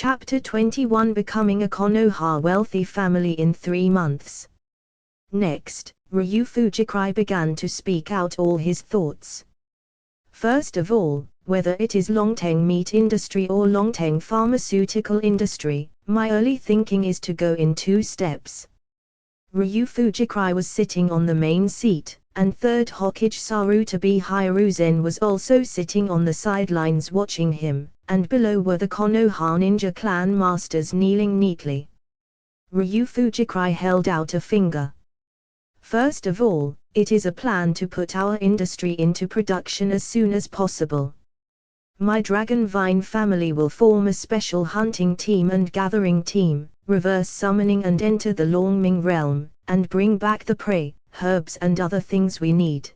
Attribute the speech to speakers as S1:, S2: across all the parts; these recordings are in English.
S1: Chapter 21 Becoming a Konoha Wealthy Family in 3 Months. Next, Ryu Fujikrai began to speak out all his thoughts. First of all, whether it is Longteng meat industry or Longteng pharmaceutical industry, my early thinking is to go in 2 steps. Ryu Fujikrai was sitting on the main seat, and third Hokage Sarutabi Hiruzen was also sitting on the sidelines watching him, and below were the Konoha ninja clan masters kneeling neatly. Ryu Fujikrai held out a finger. First of all, it is a plan to put our industry into production as soon as possible. My Dragon Vine family will form a special hunting team and gathering team, reverse summoning and enter the Longming realm, and bring back the prey, herbs and other things we need.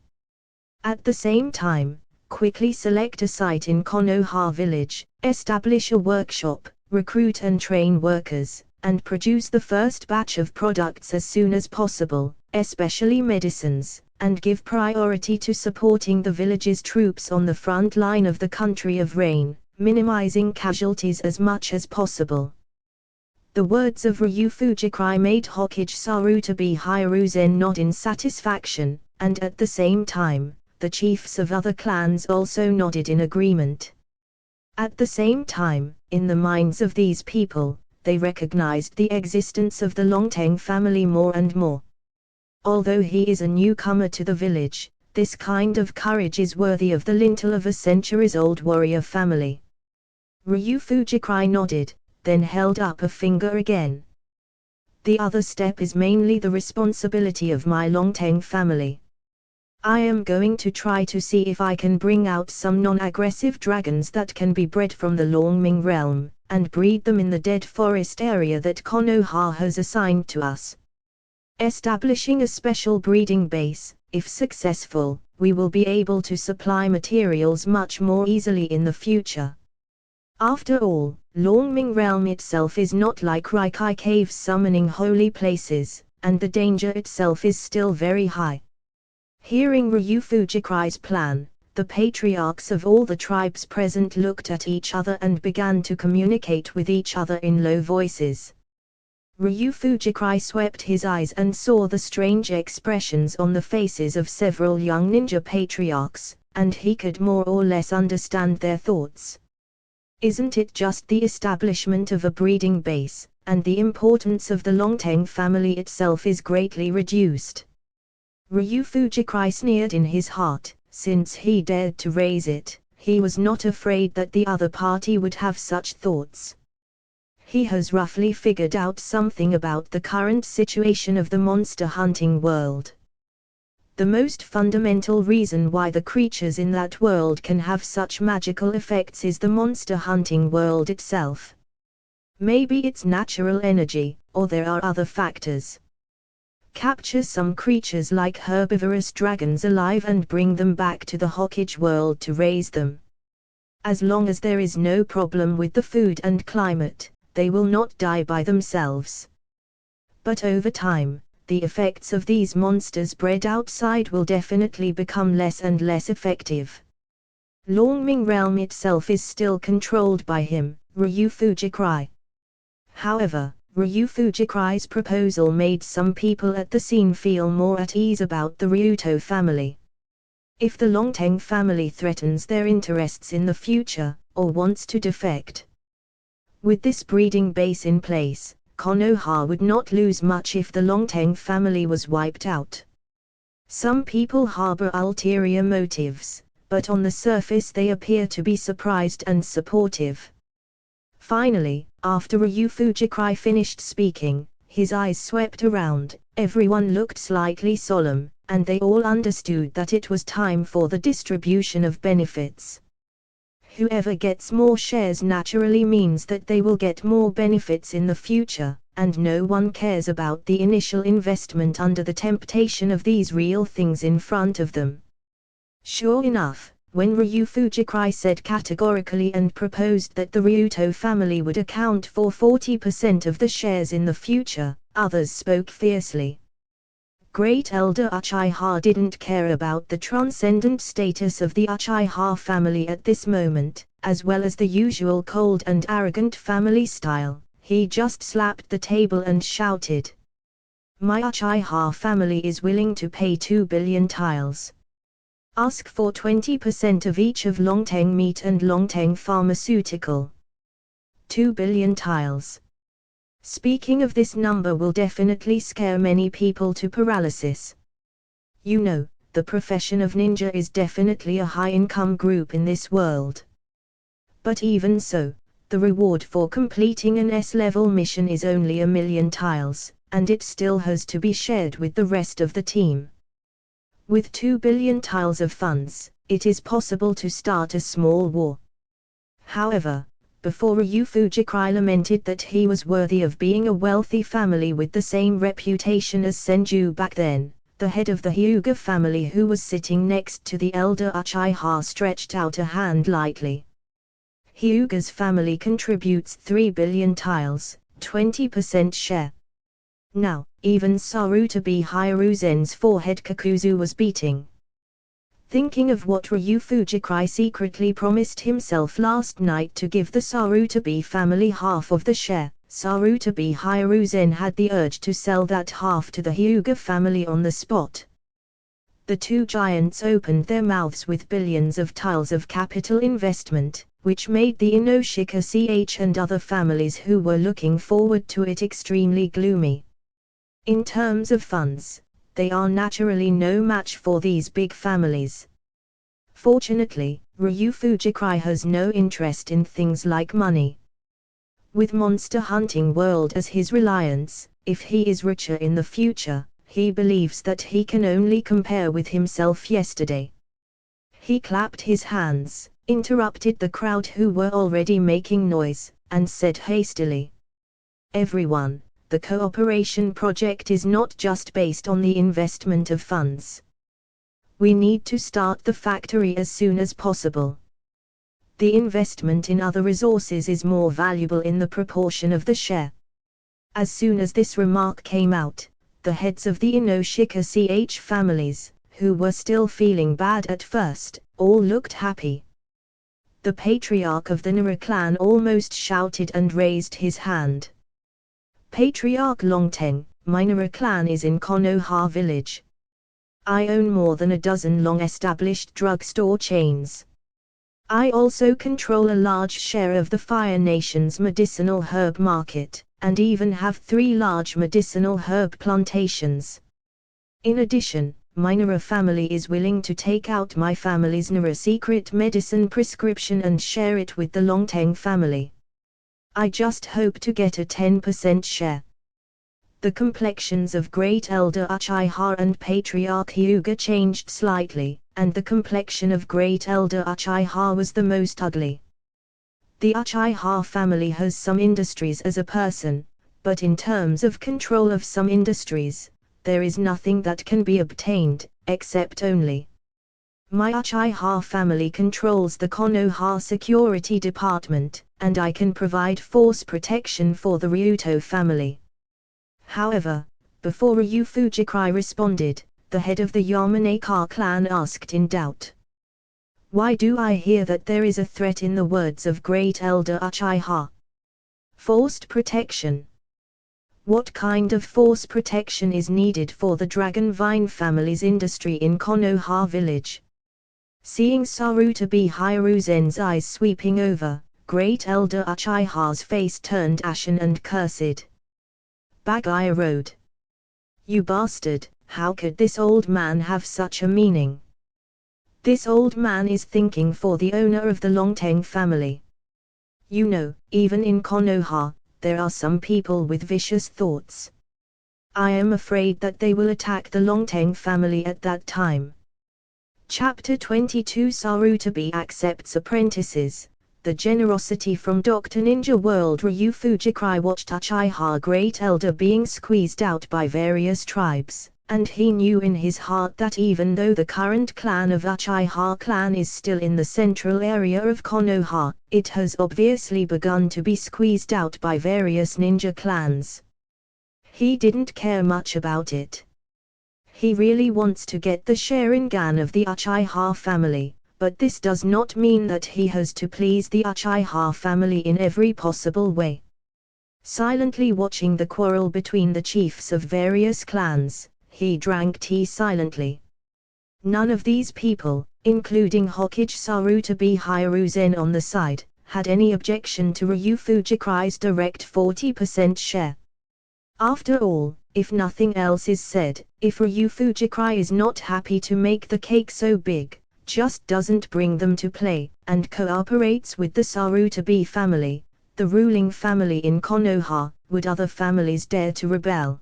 S1: At the same time, quickly select a site in Konoha village, establish a workshop, recruit and train workers, and produce the first batch of products as soon as possible, especially medicines, and give priority to supporting the village's troops on the front line of the country of rain, minimizing casualties as much as possible. The words of Ryu Fujikrai made Hokage Sarutabi Hiruzen nod in satisfaction, and at the same time, the chiefs of other clans also nodded in agreement. At the same time, in the minds of these people, they recognized the existence of the Longteng family more and more. Although he is a newcomer to the village, this kind of courage is worthy of the lintel of a centuries-old warrior family. Ryu Fujikrai nodded, then held up a finger again. The other step is mainly the responsibility of my Longteng family. I am going to try to see if I can bring out some non-aggressive dragons that can be bred from the Longming realm, and breed them in the dead forest area that Konoha has assigned to us. Establishing a special breeding base, if successful, we will be able to supply materials much more easily in the future. After all, Longming realm itself is not like Raikai caves summoning holy places, and the danger itself is still very high. Hearing Ryu Fujikrai's plan, the patriarchs of all the tribes present looked at each other and began to communicate with each other in low voices. Ryu Fujikrai swept his eyes and saw the strange expressions on the faces of several young ninja patriarchs, and he could more or less understand their thoughts. Isn't it just the establishment of a breeding base, and the importance of the Longteng family itself is greatly reduced? Ryu Fujikrai sneered in his heart. Since he dared to raise it, he was not afraid that the other party would have such thoughts. He has roughly figured out something about the current situation of the monster hunting world. The most fundamental reason why the creatures in that world can have such magical effects is the monster hunting world itself. Maybe it's natural energy, or there are other factors. Capture some creatures like herbivorous dragons alive and bring them back to the Hokage world to raise them. As long as there is no problem with the food and climate, they will not die by themselves. But over time, the effects of these monsters bred outside will definitely become less and less effective. Longming realm itself is still controlled by him, Ryu Fujikrai. However, Ryu Fujikrai's proposal made some people at the scene feel more at ease about the Ryuto family. If the Longteng family threatens their interests in the future, or wants to defect. With this breeding base in place, Konoha would not lose much if the Longteng family was wiped out. Some people harbor ulterior motives, but on the surface they appear to be surprised and supportive. Finally, after Ryu Fujikrai finished speaking, his eyes swept around, everyone looked slightly solemn, and they all understood that it was time for the distribution of benefits. Whoever gets more shares naturally means that they will get more benefits in the future, and no one cares about the initial investment under the temptation of these real things in front of them. Sure enough, when Ryu Fujikrai said categorically and proposed that the Ryuto family would account for 40% of the shares in the future, others spoke fiercely. Great Elder Uchiha didn't care about the transcendent status of the Uchiha family at this moment, as well as the usual cold and arrogant family style, he just slapped the table and shouted. My Uchiha family is willing to pay 2 billion tiles. Ask for 20% of each of Longteng Meat and Longteng Pharmaceutical. 2 billion tiles. Speaking of this number will definitely scare many people to paralysis. You know, the profession of ninja is definitely a high-income group in this world. But even so, the reward for completing an S-level mission is only 1 million tiles, and it still has to be shared with the rest of the team. With 2 billion tiles of funds, it is possible to start a small war. However, before Ryu Fujikrai lamented that he was worthy of being a wealthy family with the same reputation as Senju back then, the head of the Hyuga family who was sitting next to the elder Uchiha stretched out a hand lightly. Hyuga's family contributes 3 billion tiles, 20% share. Now, even Sarutabi Hiruzen's forehead Kakuzu was beating. Thinking of what Ryu Fujikrai secretly promised himself last night to give the Sarutabi family half of the share, Sarutabi Hiruzen had the urge to sell that half to the Hyuga family on the spot. The two giants opened their mouths with billions of tiles of capital investment, which made the Inoshika CH and other families who were looking forward to it extremely gloomy. In terms of funds, they are naturally no match for these big families. Fortunately, Ryu Fujikrai has no interest in things like money. With Monster Hunting World as his reliance, if he is richer in the future, he believes that he can only compare with himself yesterday. He clapped his hands, interrupted the crowd who were already making noise, and said hastily, "Everyone, the cooperation project is not just based on the investment of funds. We need to start the factory as soon as possible. The investment in other resources is more valuable in the proportion of the share." As soon as this remark came out, the heads of the Inoshika CH families, who were still feeling bad at first, all looked happy. The patriarch of the Nara clan almost shouted and raised his hand. "Patriarch Longteng, my Nara clan is in Konoha village. I own more than a dozen long-established drugstore chains. I also control a large share of the Fire Nation's medicinal herb market, and even have 3 large medicinal herb plantations. In addition, my Nara family is willing to take out my family's Nara secret medicine prescription and share it with the Longteng family. I just hope to get a 10% share." The complexions of Great Elder Uchiha and Patriarch Hyuga changed slightly, and the complexion of Great Elder Uchiha was the most ugly. The Uchiha family has some industries as a person, but in terms of control of some industries, there is nothing that can be obtained, except only. My Uchiha family controls the Konoha security department, and I can provide force protection for the Ryuto family. However, before Ryu Fujikrai responded, the head of the Yamanaka clan asked in doubt. "Why do I hear that there is a threat in the words of Great Elder Uchiha? Forced protection. What kind of force protection is needed for the Dragon Vine family's industry in Konoha village?" Seeing Sarutabi Hiruzen's eyes sweeping over, Great Elder Uchiha's face turned ashen and cursed. "Bagaya Road. You bastard, how could this old man have such a meaning? This old man is thinking for the owner of the Longteng family. You know, even in Konoha, there are some people with vicious thoughts. I am afraid that they will attack the Longteng family at that time." Chapter 22 Sarutabi accepts apprentices. The generosity from Dr. Ninja World. Ryu Fujikrai watched Uchiha Great Elder being squeezed out by various tribes, and he knew in his heart that even though the current clan of Uchiha clan is still in the central area of Konoha, it has obviously begun to be squeezed out by various ninja clans. He didn't care much about it. He really wants to get the Sharingan of the Uchiha family, but this does not mean that he has to please the Uchiha family in every possible way. Silently watching the quarrel between the chiefs of various clans, he drank tea silently. None of these people, including Hokage Sarutabi Hiruzen on the side, had any objection to Ryu Fujikai's direct 40% share. After all, if nothing else is said, if Ryu Fujikai is not happy to make the cake so big, just doesn't bring them to play, and cooperates with the Sarutabi family, the ruling family in Konoha, would other families dare to rebel?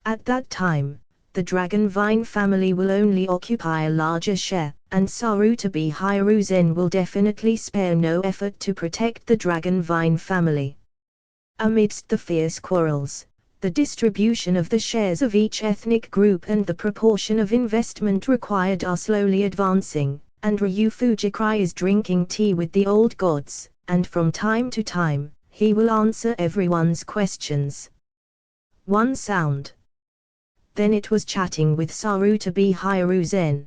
S1: At that time, the Dragon Vine family will only occupy a larger share, and Sarutabi Hiruzen will definitely spare no effort to protect the Dragon Vine family. Amidst the fierce quarrels, the distribution of the shares of each ethnic group and the proportion of investment required are slowly advancing, and Ryu Fujikai is drinking tea with the old gods, and from time to time, he will answer everyone's questions. One sound. Then it was chatting with Sarutabi Hiruzen.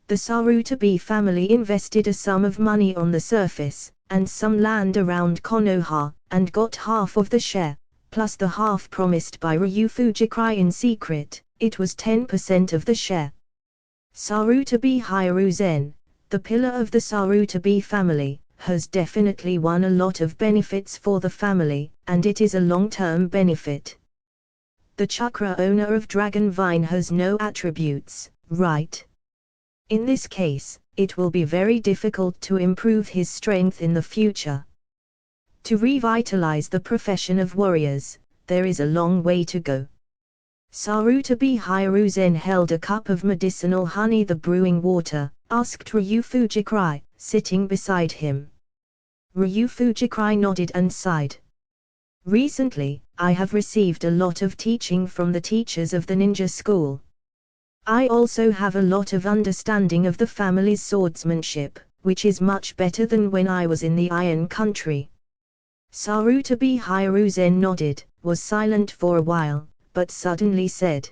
S1: The Sarutabi family invested a sum of money on the surface, and some land around Konoha, and got half of the share, plus the half promised by Ryu Fujikai in secret. It was 10% of the share. Sarutabi Hiruzen, the pillar of the Sarutabi family, has definitely won a lot of benefits for the family, and it is a long-term benefit. The chakra owner of Dragon Vine has no attributes, right? In this case, it will be very difficult to improve his strength in the future. To revitalize the profession of warriors, there is a long way to go. Sarutabi Hiruzen held a cup of medicinal honey, the brewing water, asked Ryu Fujikai, sitting beside him. Ryu Fujikai nodded and sighed. Recently, I have received a lot of teaching from the teachers of the ninja school. I also have a lot of understanding of the family's swordsmanship, which is much better than when I was in the Iron Country. Sarutabi Hiruzen nodded, was silent for a while, but suddenly said,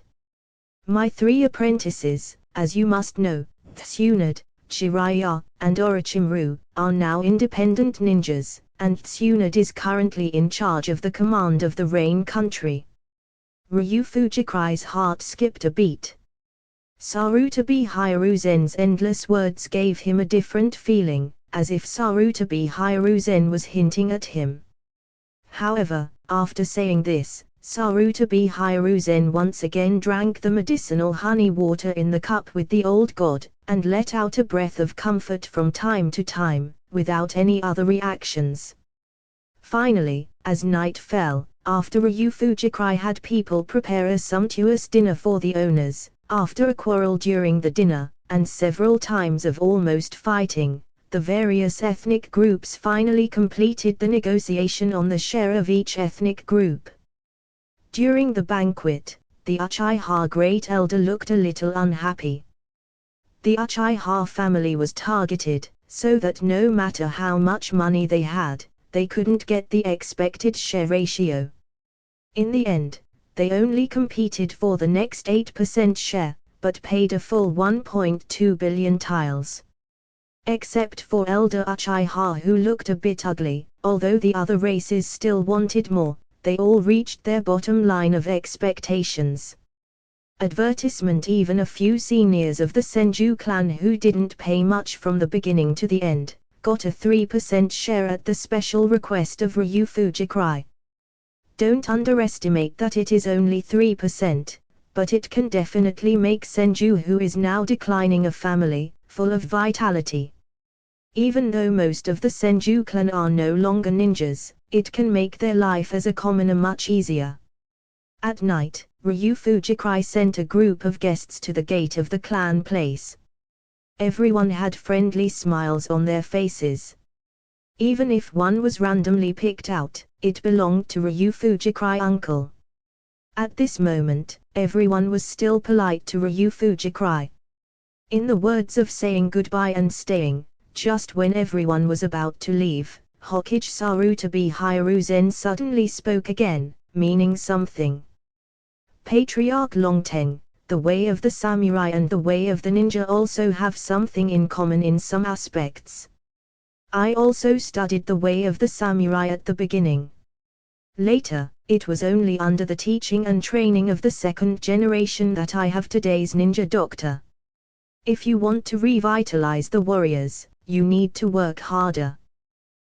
S1: "My 3 apprentices, as you must know, Tsunade, Jiraiya, and Orochimaru, are now independent ninjas, and Tsunade is currently in charge of the command of the Rain Country." Ryu Fujikai's heart skipped a beat. Sarutabi Hiruzen's endless words gave him a different feeling, as if Sarutabi Hiruzen was hinting at him. However, after saying this, Sarutabi Hiruzen once again drank the medicinal honey water in the cup with the old god, and let out a breath of comfort from time to time, without any other reactions. Finally, as night fell, after Ryu Fujikai had people prepare a sumptuous dinner for the owners, after a quarrel during the dinner, and several times of almost fighting, the various ethnic groups finally completed the negotiation on the share of each ethnic group. During the banquet, the Uchiha Great Elder looked a little unhappy. The Uchiha family was targeted, so that no matter how much money they had, they couldn't get the expected share ratio. In the end, they only competed for the next 8% share, but paid a full 1.2 billion tiles. Except for Elder Uchiha, who looked a bit ugly, although the other races still wanted more, they all reached their bottom line of expectations. Advertisement. Even a few seniors of the Senju clan who didn't pay much from the beginning to the end, got a 3% share at the special request of Ryu Fujikai. Don't underestimate that it is only 3%, but it can definitely make Senju, who is now declining, a family full of vitality. Even though most of the Senju clan are no longer ninjas, it can make their life as a commoner much easier. At night, Ryu Fujikai sent a group of guests to the gate of the clan place. Everyone had friendly smiles on their faces. Even if one was randomly picked out, it belonged to Ryu Fujikai uncle. At this moment, everyone was still polite to Ryu Fujikai. In the words of saying goodbye and staying, just when everyone was about to leave, Hokage Sarutabi Hiruzen suddenly spoke again, meaning something. Patriarch Longteng, the way of the samurai and the way of the ninja also have something in common in some aspects. I also studied the way of the samurai at the beginning. Later, it was only under the teaching and training of the second generation that I have today's ninja doctor. If you want to revitalize the warriors, you need to work harder.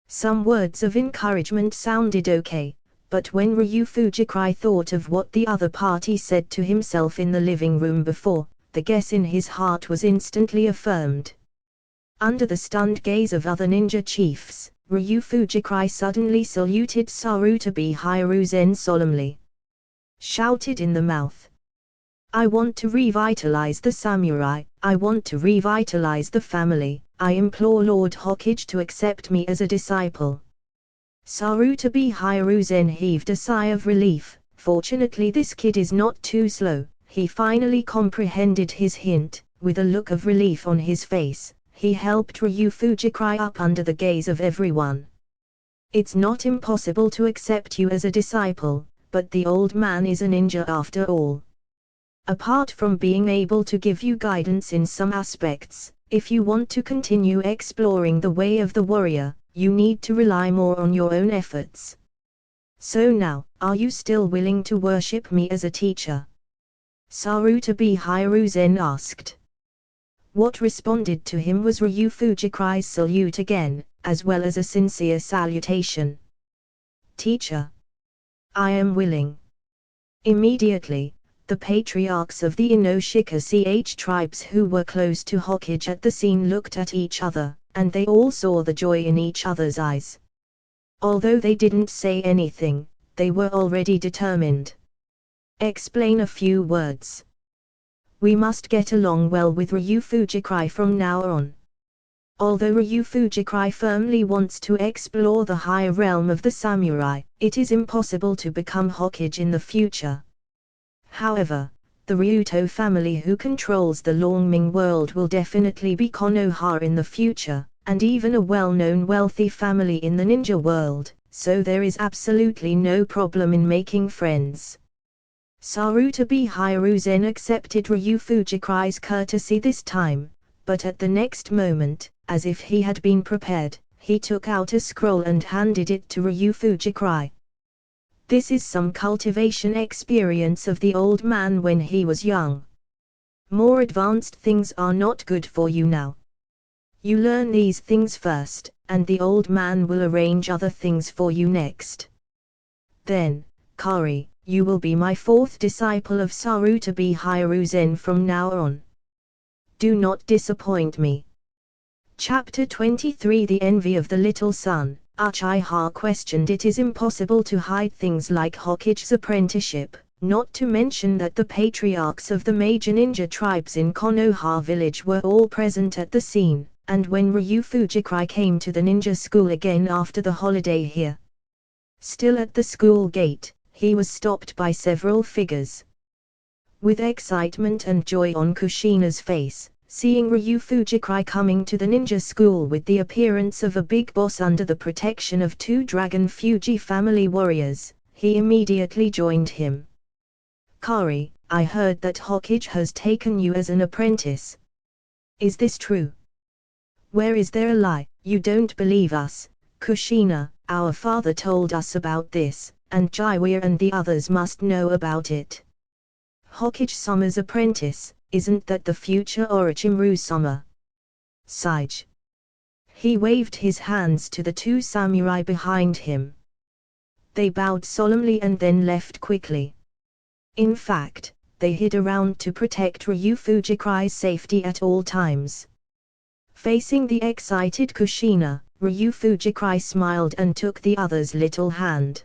S1: Some words of encouragement sounded okay, but when Ryu Fujikrai thought of what the other party said to himself in the living room before, the guess in his heart was instantly affirmed. Under the stunned gaze of other ninja chiefs, Ryu Fujikrai suddenly saluted Sarutabi Hiruzen solemnly. Shouted in the mouth. I want to revitalize the samurai, I want to revitalize the family, I implore Lord Hokage to accept me as a disciple. Sarutabi Hiruzen heaved a sigh of relief. Fortunately this kid is not too slow. He finally comprehended his hint. With a look of relief on his face, he helped Ryu Fujikrai up under the gaze of everyone. It's not impossible to accept you as a disciple, but the old man is a ninja after all. Apart from being able to give you guidance in some aspects, if you want to continue exploring the way of the warrior, you need to rely more on your own efforts. So now, are you still willing to worship me as a teacher? Sarutabi Hiruzen asked. What responded to him was Ryu Fujikrai's salute again, as well as a sincere salutation. Teacher. I am willing. Immediately, the patriarchs of the Inoshika CH tribes who were close to Hokage at the scene looked at each other, and they all saw the joy in each other's eyes. Although they didn't say anything, they were already determined. Explain a few words. We must get along well with Ryu Fujikrai from now on. Although Ryu Fujikrai firmly wants to explore the higher realm of the samurai, it is impossible to become Hokage in the future. However, the Ryuto family who controls the Longming world will definitely be Konoha in the future, and even a well-known wealthy family in the ninja world, so there is absolutely no problem in making friends. Sarutabi Hiruzen accepted Ryu Fujikrai's courtesy this time, but at the next moment, as if he had been prepared, he took out a scroll and handed it to Ryu Fujikrai. This is some cultivation experience of the old man when he was young. More advanced things are not good for you now. You learn these things first, and the old man will arrange other things for you next. Then, Kari, you will be my fourth disciple of Sarutabi Hiruzen from now on. Do not disappoint me. Chapter 23 The Envy of the Little Sun. Uchiha questioned. It is impossible to hide things like Hokage's apprenticeship, not to mention that the patriarchs of the major ninja tribes in Konoha village were all present at the scene, and when Ryu Fujikrai came to the ninja school again after the holiday here. Still at the school gate, he was stopped by several figures. With excitement and joy on Kushina's face, seeing Ryu Fujikrai coming to the ninja school with the appearance of a big boss under the protection of two Dragon Fuji family warriors, he immediately joined him. Kari, I heard that Hokage has taken you as an apprentice. Is this true? Where is there a lie? You don't believe us, Kushina. Our father told us about this, and Jaiwir and the others must know about it. Hokage-sama's apprentice, isn't that the future Orochimaru-sama? Sage. He waved his hands to the two samurai behind him. They bowed solemnly and then left quickly. In fact, they hid around to protect Ryu Fujikrai's safety at all times. Facing the excited Kushina, Ryu Fujikrai smiled and took the other's little hand.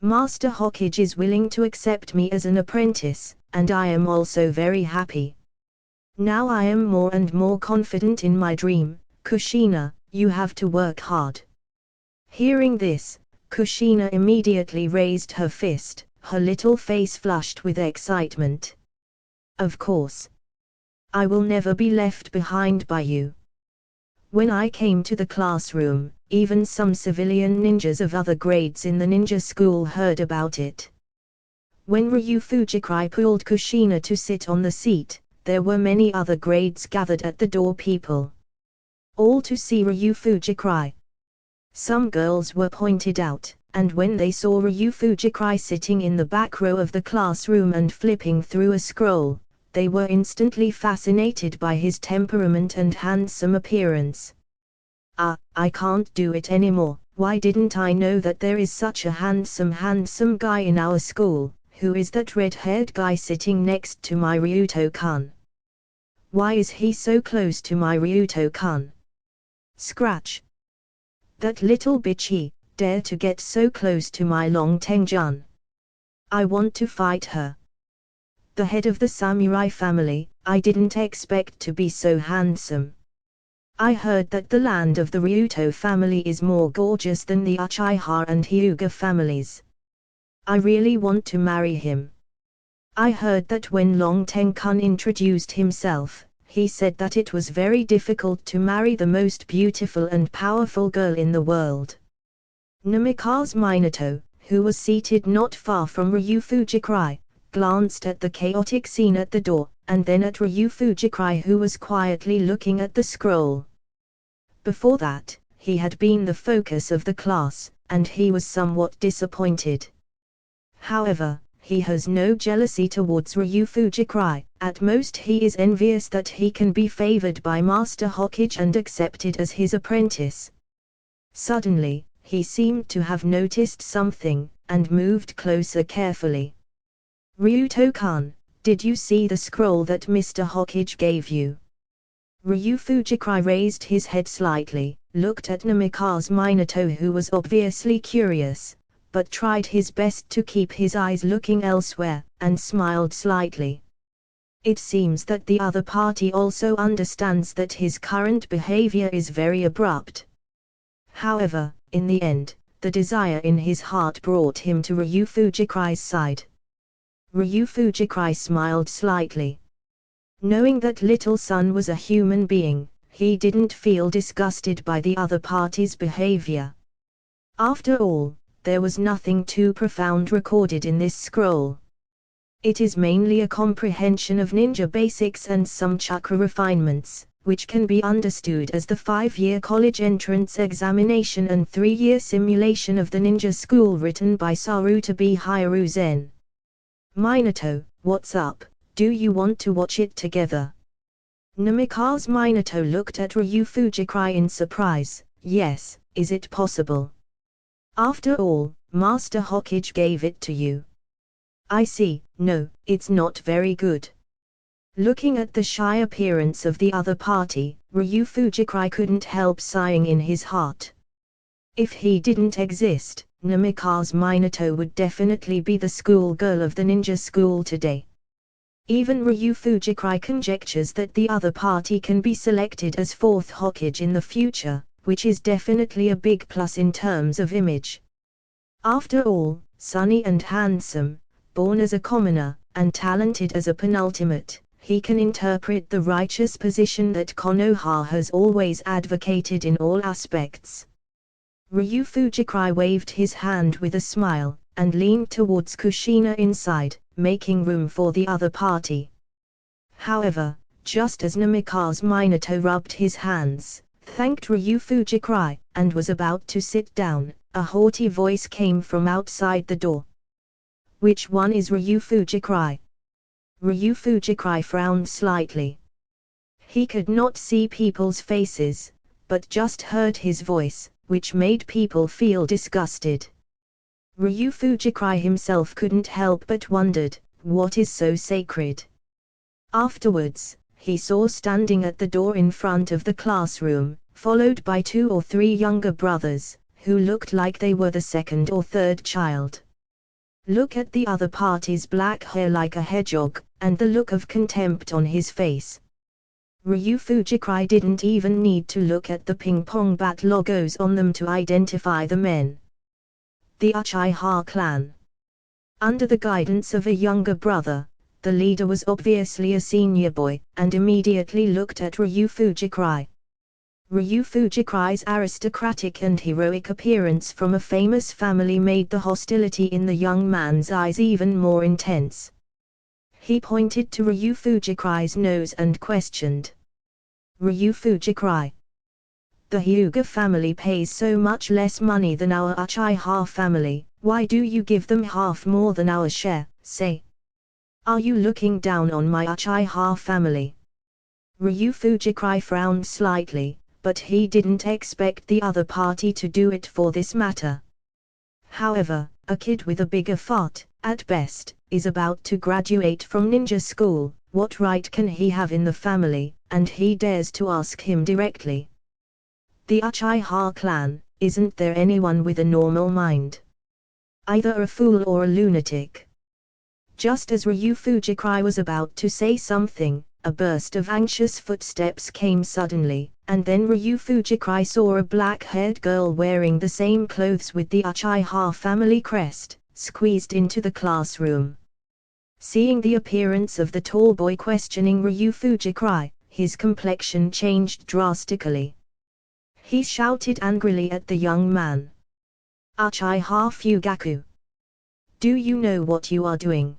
S1: Master Hokage is willing to accept me as an apprentice, and I am also very happy. Now I am more and more confident in my dream. Kushina, you have to work hard. Hearing this, Kushina immediately raised her fist, her little face flushed with excitement. Of course. I will never be left behind by you. When I came to the classroom, even some civilian ninjas of other grades in the ninja school heard about it. When Ryu Fujikrai pulled Kushina to sit on the seat, there were many other grades gathered at the door, people all to see Ryu Fujikrai. Some girls were pointed out, and when they saw Ryu Fujikrai sitting in the back row of the classroom and flipping through a scroll, they were instantly fascinated by his temperament and handsome appearance. I can't do it anymore. Why didn't I know that there is such a handsome guy in our school? Who is that red-haired guy sitting next to my Ryuto-kun? Why is he so close to my Ryuto-kun? Scratch. That little bitch, he dare to get so close to my Long Tengjun. I want to fight her. The head of the samurai family, I didn't expect to be so handsome. I heard that the land of the Ryuto family is more gorgeous than the Uchiha and Hyuga families. I really want to marry him. I heard that when Long Tengjun introduced himself, he said that it was very difficult to marry the most beautiful and powerful girl in the world. Namikaze Minato, who was seated not far from Ryu Fujikrai, glanced at the chaotic scene at the door, and then at Ryu Fujikrai, who was quietly looking at the scroll. Before that, he had been the focus of the class, and he was somewhat disappointed. However, he has no jealousy towards Ryu Fujikrai. At most he is envious that he can be favored by Master Hokage and accepted as his apprentice. Suddenly, he seemed to have noticed something, and moved closer carefully. Ryuto-kun, did you see the scroll that Mr. Hokage gave you? Ryu Fujikrai raised his head slightly, looked at Namikaze Minato, who was obviously curious, but tried his best to keep his eyes looking elsewhere, and smiled slightly. It seems that the other party also understands that his current behavior is very abrupt. However, in the end, the desire in his heart brought him to Ryu Fujikrai's side. Ryu Fujikrai smiled slightly. Knowing that little son was a human being, he didn't feel disgusted by the other party's behavior. After all, there was nothing too profound recorded in this scroll. It is mainly a comprehension of ninja basics and some chakra refinements, which can be understood as the 5-year college entrance examination and 3-year simulation of the ninja school written by Sarutabi Hiruzen. Minato, what's up? Do you want to watch it together? Namikaze Minato looked at Ryu Fujikrai in surprise. Yes, is it possible? After all, Master Hokage gave it to you. I see. No, it's not very good. Looking at the shy appearance of the other party, Ryu Fujikrai couldn't help sighing in his heart. If he didn't exist, Namikaze Minato would definitely be the schoolgirl of the ninja school today. Even Ryu Fujikrai conjectures that the other party can be selected as 4th Hokage in the future, which is definitely a big plus in terms of image. After all, sunny and handsome, born as a commoner, and talented as a penultimate, he can interpret the righteous position that Konoha has always advocated in all aspects. Ryu Fujikrai waved his hand with a smile, and leaned towards Kushina inside, making room for the other party. However, just as Namikaze Minato rubbed his hands, thanked Ryu Fujikrai, and was about to sit down, a haughty voice came from outside the door. Which one is Ryu Fujikrai? Ryu Fujikrai frowned slightly. He could not see people's faces, but just heard his voice, which made people feel disgusted. Ryu Fujikrai himself couldn't help but wondered, what is so sacred? Afterwards, he saw standing at the door in front of the classroom, followed by 2 or 3 younger brothers, who looked like they were the 2nd or 3rd child. Look at the other party's black hair like a hedgehog, and the look of contempt on his face. Ryu Fujikrai didn't even need to look at the ping-pong bat logos on them to identify the men. The Uchiha clan. Under the guidance of a younger brother, the leader was obviously a senior boy, and immediately looked at Ryu Fujikrai. Ryu Fujikai's aristocratic and heroic appearance from a famous family made the hostility in the young man's eyes even more intense. He pointed to Ryu Fujikai's nose and questioned. Ryu Fujikai. The Hyuga family pays so much less money than our Uchiha family, why do you give them half more than our share, say? Are you looking down on my Uchiha family? Ryu Fujikai frowned slightly, but he didn't expect the other party to do it for this matter. However, a kid with a bigger fart, at best, is about to graduate from ninja school, what right can he have in the family, and he dares to ask him directly. The Uchiha clan, isn't there anyone with a normal mind? Either a fool or a lunatic. Just as Ryu Fujikai was about to say something, a burst of anxious footsteps came suddenly, and then Ryu Fujikai saw a black-haired girl wearing the same clothes with the Uchiha family crest, squeezed into the classroom. Seeing the appearance of the tall boy questioning Ryu Fujikai, his complexion changed drastically. He shouted angrily at the young man. Uchiha Fugaku! Do you know what you are doing?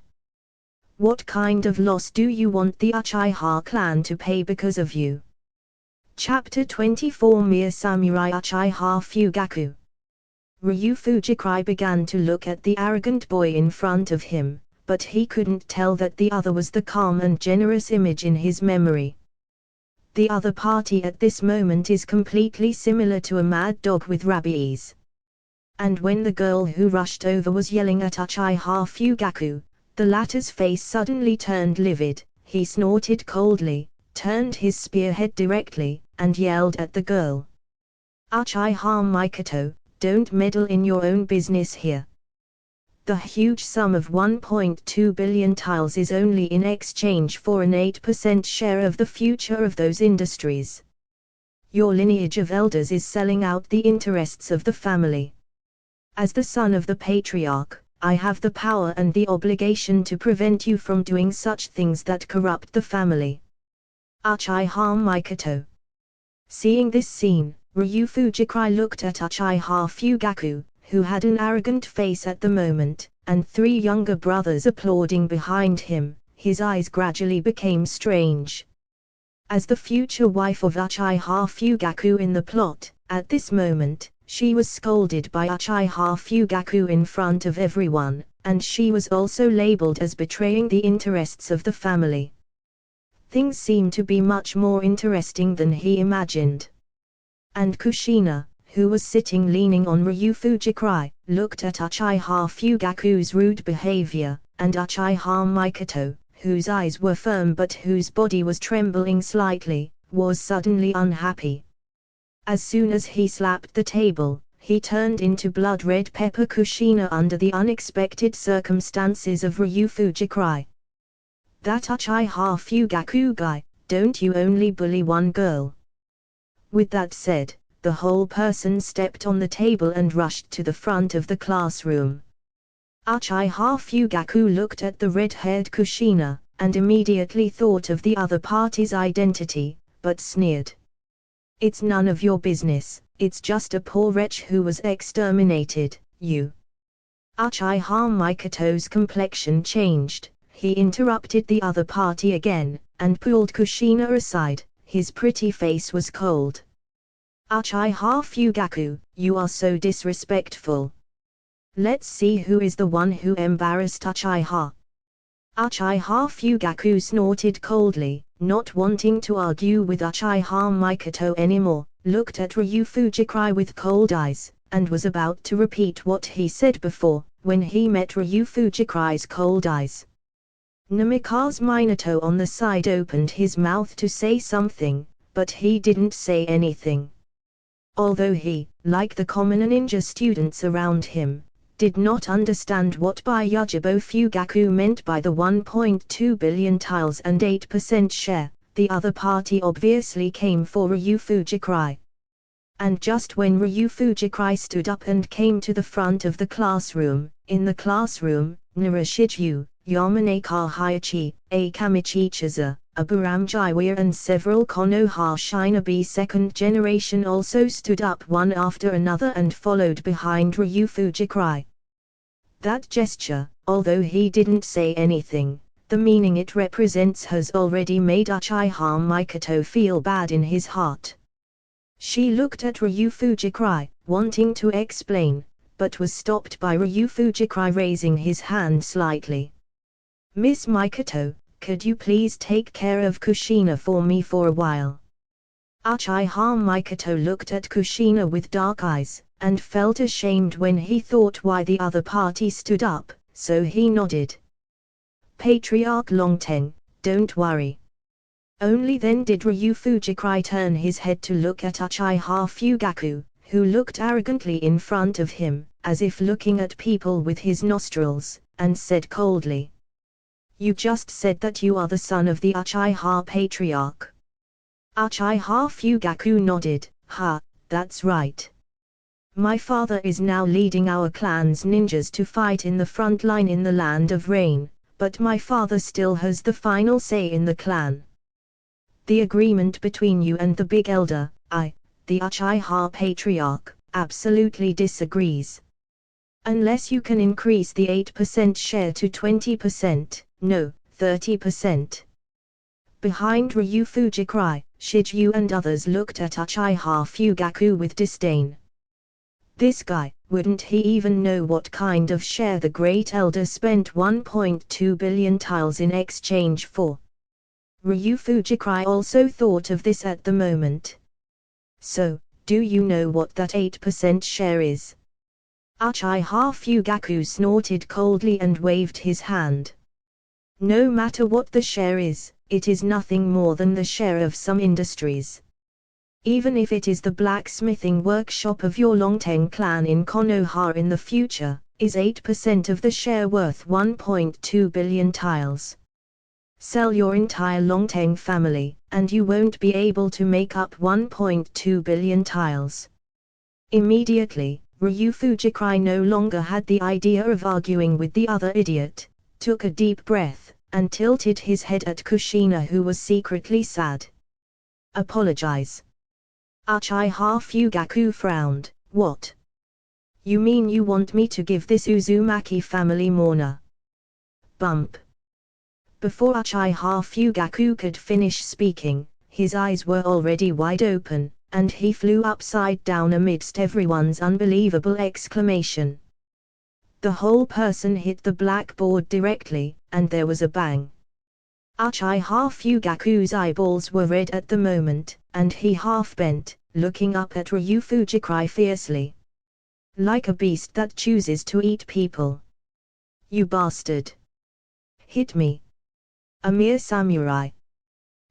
S1: What kind of loss do you want the Uchiha clan to pay because of you? Chapter 24 Mere Samurai Uchiha Fugaku. Ryu Fujikai began to look at the arrogant boy in front of him, but he couldn't tell that the other was the calm and generous image in his memory. The other party at this moment is completely similar to a mad dog with rabies. And when the girl who rushed over was yelling at Uchiha Fugaku, the latter's face suddenly turned livid, he snorted coldly, turned his spearhead directly, and yelled at the girl. Uchiha Mikoto, don't meddle in your own business here. The huge sum of 1.2 billion tiles is only in exchange for an 8% share of the future of those industries. Your lineage of elders is selling out the interests of the family. As the son of the patriarch, I have the power and the obligation to prevent you from doing such things that corrupt the family. Uchiha Mikoto. Seeing this scene, Ryu Fujikai looked at Uchiha Fugaku, who had an arrogant face at the moment, and three younger brothers applauding behind him. His eyes gradually became strange. As the future wife of Uchiha Fugaku in the plot, at this moment, she was scolded by Uchiha Fugaku in front of everyone, and she was also labeled as betraying the interests of the family. Things seemed to be much more interesting than he imagined. And Kushina, who was sitting leaning on Ryu Fujikai, looked at Uchiha Fugaku's rude behavior, and Uchiha Mikoto, whose eyes were firm but whose body was trembling slightly, was suddenly unhappy. As soon as he slapped the table, he turned into blood-red pepper Kushina under the unexpected circumstances of Ryu Fujikai. That Uchiha Fugaku guy, don't you only bully one girl? With that said, the whole person stepped on the table and rushed to the front of the classroom. Uchiha Fugaku looked at the red-haired Kushina, and immediately thought of the other party's identity, but sneered. It's none of your business, it's just a poor wretch who was exterminated, you. Uchiha Mikoto's complexion changed, he interrupted the other party again, and pulled Kushina aside, his pretty face was cold. Uchiha Fugaku, you are so disrespectful. Let's see who is the one who embarrassed Uchiha. Uchiha Fugaku snorted coldly, not wanting to argue with Uchiha Mikoto anymore, looked at Ryu Fujikai with cold eyes, and was about to repeat what he said before, when he met Ryu Fujikai's cold eyes. Namikaze Minato on the side opened his mouth to say something, but he didn't say anything. Although he, like the common ninja students around him, did not understand what Byakubo Fugaku meant by the 1.2 billion tiles and 8% share, the other party obviously came for Ryu Fujikai. And just when Ryu Fujikai stood up and came to the front of the classroom, in the classroom, Narashiju, Yamanaka Hayachi, Akamichi Chiza, Aburamjiwa and several Konoha Shinobi second generation also stood up one after another and followed behind Ryu Fujikrai. That gesture, although he didn't say anything, the meaning it represents has already made Uchiha Mikoto feel bad in his heart. She looked at Ryu Fujikrai, wanting to explain, but was stopped by Ryu Fujikrai raising his hand slightly. "Miss Mikoto, could you please take care of Kushina for me for a while?" Uchiha Mikoto looked at Kushina with dark eyes, and felt ashamed when he thought why the other party stood up, so he nodded. "Patriarch Longteng, don't worry." Only then did Ryu Fujikrai turn his head to look at Uchiha Fugaku, who looked arrogantly in front of him, as if looking at people with his nostrils, and said coldly, "You just said that you are the son of the Uchiha Patriarch." Uchiha Fugaku nodded, That's right. My father is now leading our clan's ninjas to fight in the front line in the Land of Rain, but my father still has the final say in the clan. The agreement between you and the Big Elder, the Uchiha Patriarch, absolutely disagrees. Unless you can increase the 8% share to 20%, no, 30%. Behind Ryu Fujikrai, Shiju and others looked at Uchiha Fugaku with disdain. This guy, wouldn't he even know what kind of share the Great Elder spent 1.2 billion tiles in exchange for? Ryu Fujikrai also thought of this at the moment. "So, do you know what that 8% share is?" Uchiha Fugaku snorted coldly and waved his hand. "No matter what the share is, it is nothing more than the share of some industries. Even if it is the blacksmithing workshop of your Longteng clan in Konoha in the future, is 8% of the share worth 1.2 billion tiles. Sell your entire Longteng family, and you won't be able to make up 1.2 billion tiles." Immediately, Ryu Fujikrai no longer had the idea of arguing with the other idiot, took a deep breath, and tilted his head at Kushina, who was secretly sad. "Apologize." Uchiha Fugaku frowned. "What? You mean you want me to give this Uzumaki family mourner?" Bump. Before Uchiha Fugaku could finish speaking, his eyes were already wide open, and he flew upside down amidst everyone's unbelievable exclamation. The whole person hit the blackboard directly, and there was a bang. Uchiha Fugaku's eyeballs were red at the moment, and he half bent, looking up at Ryu Fujikrai fiercely. "Like a beast that chooses to eat people. You bastard! Hit me! A mere samurai."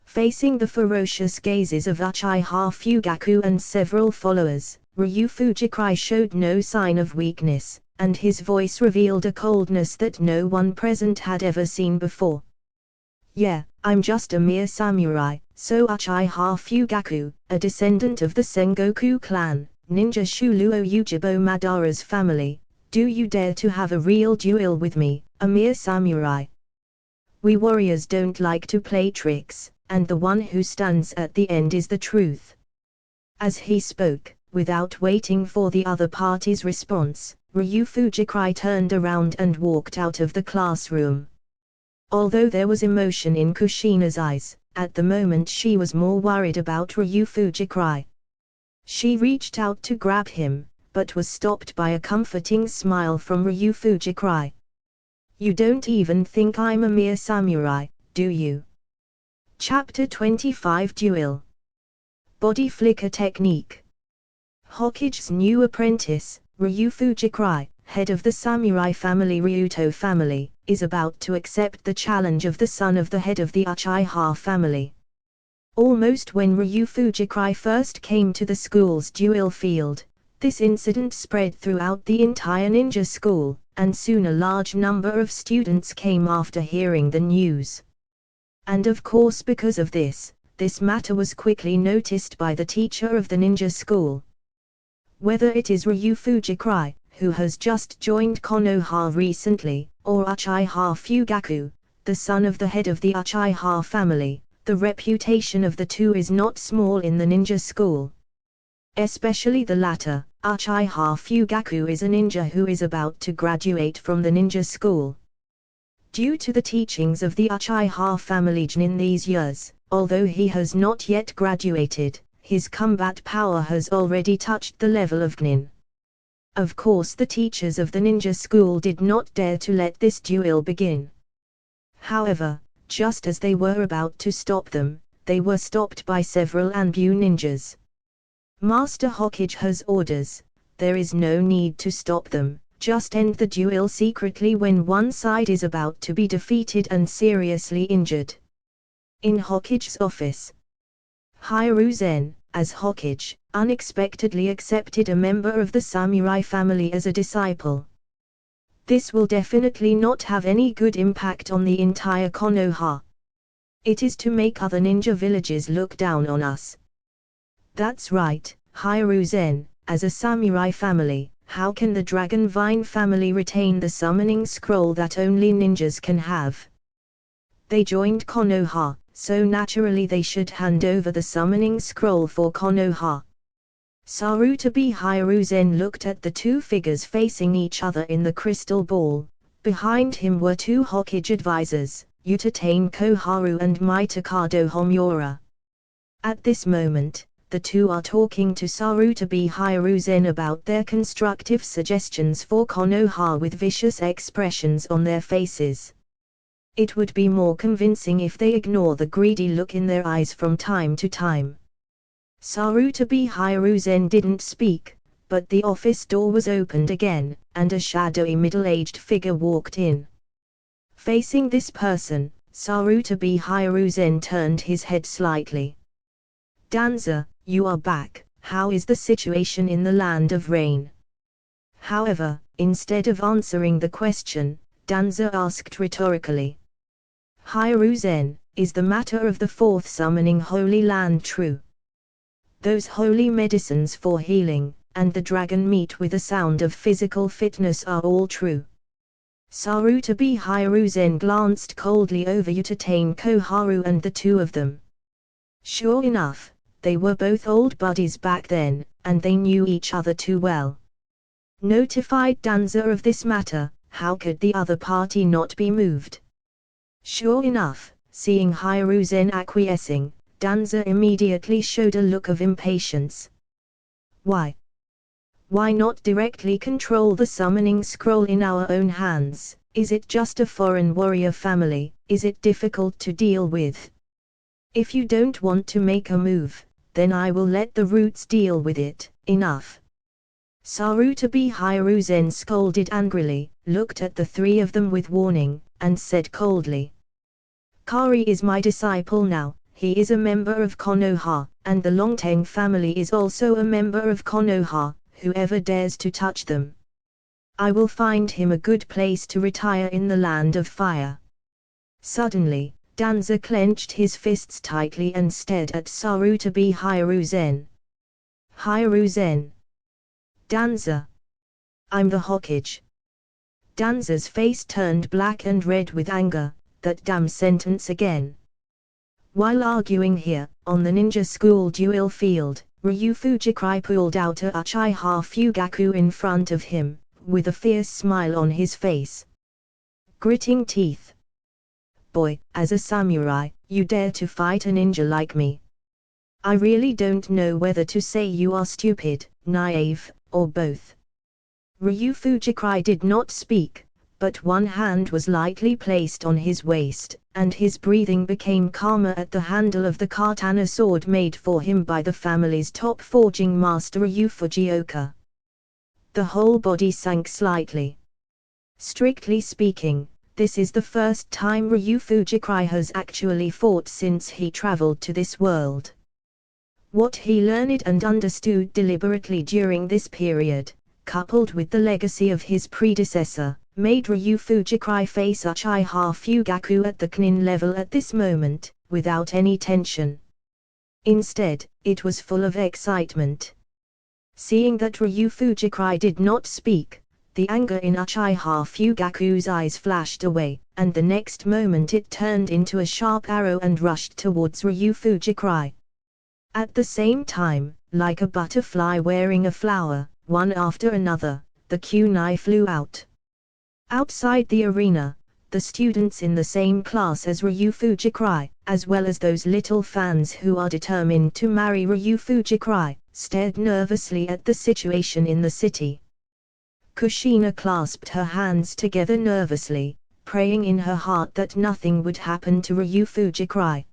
S1: Facing the ferocious gazes of Uchiha Fugaku and several followers, Ryu Fujikrai showed no sign of weakness, and his voice revealed a coldness that no one present had ever seen before. "Yeah, I'm just a mere samurai, so Uchiha Fugaku, a descendant of the Sengoku clan, Ninja Shuluo Ujibo Madara's family, do you dare to have a real duel with me, a mere samurai? We warriors don't like to play tricks, and the one who stands at the end is the truth." As he spoke, without waiting for the other party's response, Ryu Fujikrai turned around and walked out of the classroom. Although there was emotion in Kushina's eyes, at the moment she was more worried about Ryu Fujikrai. She reached out to grab him, but was stopped by a comforting smile from Ryu Fujikrai. "You don't even think I'm a mere samurai, do you?" Chapter 25 Duel. Body Flicker Technique. Hokage's new apprentice, Ryu Fujikrai, head of the samurai family Ryuto family, is about to accept the challenge of the son of the head of the Uchiha family. Almost when Ryu Fujikrai first came to the school's duel field, this incident spread throughout the entire ninja school, and soon a large number of students came after hearing the news. And of course because of this matter was quickly noticed by the teacher of the ninja school. Whether it is Ryu Fujikrai, who has just joined Konoha recently, or Uchiha Fugaku, the son of the head of the Uchiha family, The reputation of the two is not small in the ninja school. Especially the latter. Uchiha Fugaku is a ninja who is about to graduate from the ninja school. Due to the teachings of the Uchiha family in these years, although he has not yet graduated, his combat power has already touched the level of Gnin. Of course, the teachers of the ninja school did not dare to let this duel begin. However, just as they were about to stop them, they were stopped by several Anbu ninjas. Master Hokage has orders, there is no need to stop them, just end the duel secretly when one side is about to be defeated and seriously injured. In Hokage's office, Hiruzen, as Hokage, unexpectedly accepted a member of the samurai family as a disciple. This will definitely not have any good impact on the entire Konoha. It is to make other ninja villages look down on us. That's right, Hiruzen, as a samurai family, how can the Dragon Vine family retain the summoning scroll that only ninjas can have? They joined Konoha, so naturally they should hand over the summoning scroll for Konoha. Sarutabi Hiruzen looked at the two figures facing each other in the crystal ball. Behind him were two Hokage advisors, Utatane Koharu and Mitakado Homura. At this moment, the two are talking to Sarutabi Hiruzen about their constructive suggestions for Konoha with vicious expressions on their faces. It would be more convincing if they ignore the greedy look in their eyes from time to time. Sarutabi Hiruzen didn't speak, but the office door was opened again, and a shadowy middle-aged figure walked in. Facing this person, Sarutabi Hiruzen turned his head slightly. Danza, you are back, how is the situation in the land of rain? However, instead of answering the question, Danza asked rhetorically. Hiruzen, is the matter of the fourth summoning holy land true? Those holy medicines for healing, and the dragon meat with a sound of physical fitness are all true. Sarutabi Hiruzen glanced coldly over Utatane Koharu and the two of them. Sure enough, they were both old buddies back then, and they knew each other too well. Notified Danza of this matter, how could the other party not be moved? Sure enough, seeing Hiruzen acquiescing, Danza immediately showed a look of impatience. Why? Why not directly control the summoning scroll in our own hands? Is it just a foreign warrior family? Is it difficult to deal with? If you don't want to make a move, then I will let the roots deal with it. Enough. Sarutabi Hiruzen scolded angrily, looked at the three of them with warning, and said coldly. Kari is my disciple now, he is a member of Konoha, and the Longteng family is also a member of Konoha, whoever dares to touch them. I will find him a good place to retire in the land of fire. Suddenly, Danza clenched his fists tightly and stared at Sarutabi Hiruzen. Hiruzen. Danza. I'm the Hokage. Danza's face turned black and red with anger. That damn sentence again. While arguing here, on the ninja school duel field, Ryu Fujikai pulled out a Uchiha Fugaku in front of him, with a fierce smile on his face. Gritting teeth. Boy, as a samurai, you dare to fight a ninja like me. I really don't know whether to say you are stupid, naive, or both. Ryu Fujikai did not speak, but one hand was lightly placed on his waist, and his breathing became calmer at the handle of the katana sword made for him by the family's top forging master Ryu Fujioka. The whole body sank slightly. Strictly speaking, this is the first time Ryu Fujikai has actually fought since he traveled to this world. What he learned and understood deliberately during this period, coupled with the legacy of his predecessor, made Ryu Fujikai face Uchiha Fugaku at the Knin level at this moment, without any tension. Instead, it was full of excitement. Seeing that Ryu Fujikai did not speak, the anger in Uchiha Fugaku's eyes flashed away, and the next moment it turned into a sharp arrow and rushed towards Ryu Fujikrai. At the same time, like a butterfly wearing a flower, one after another, the kunai flew out. Outside the arena, the students in the same class as Ryu Fujikrai, as well as those little fans who are determined to marry Ryu Fujikrai, stared nervously at the situation in the city. Kushina clasped her hands together nervously, praying in her heart that nothing would happen to Ryu Fujikrai.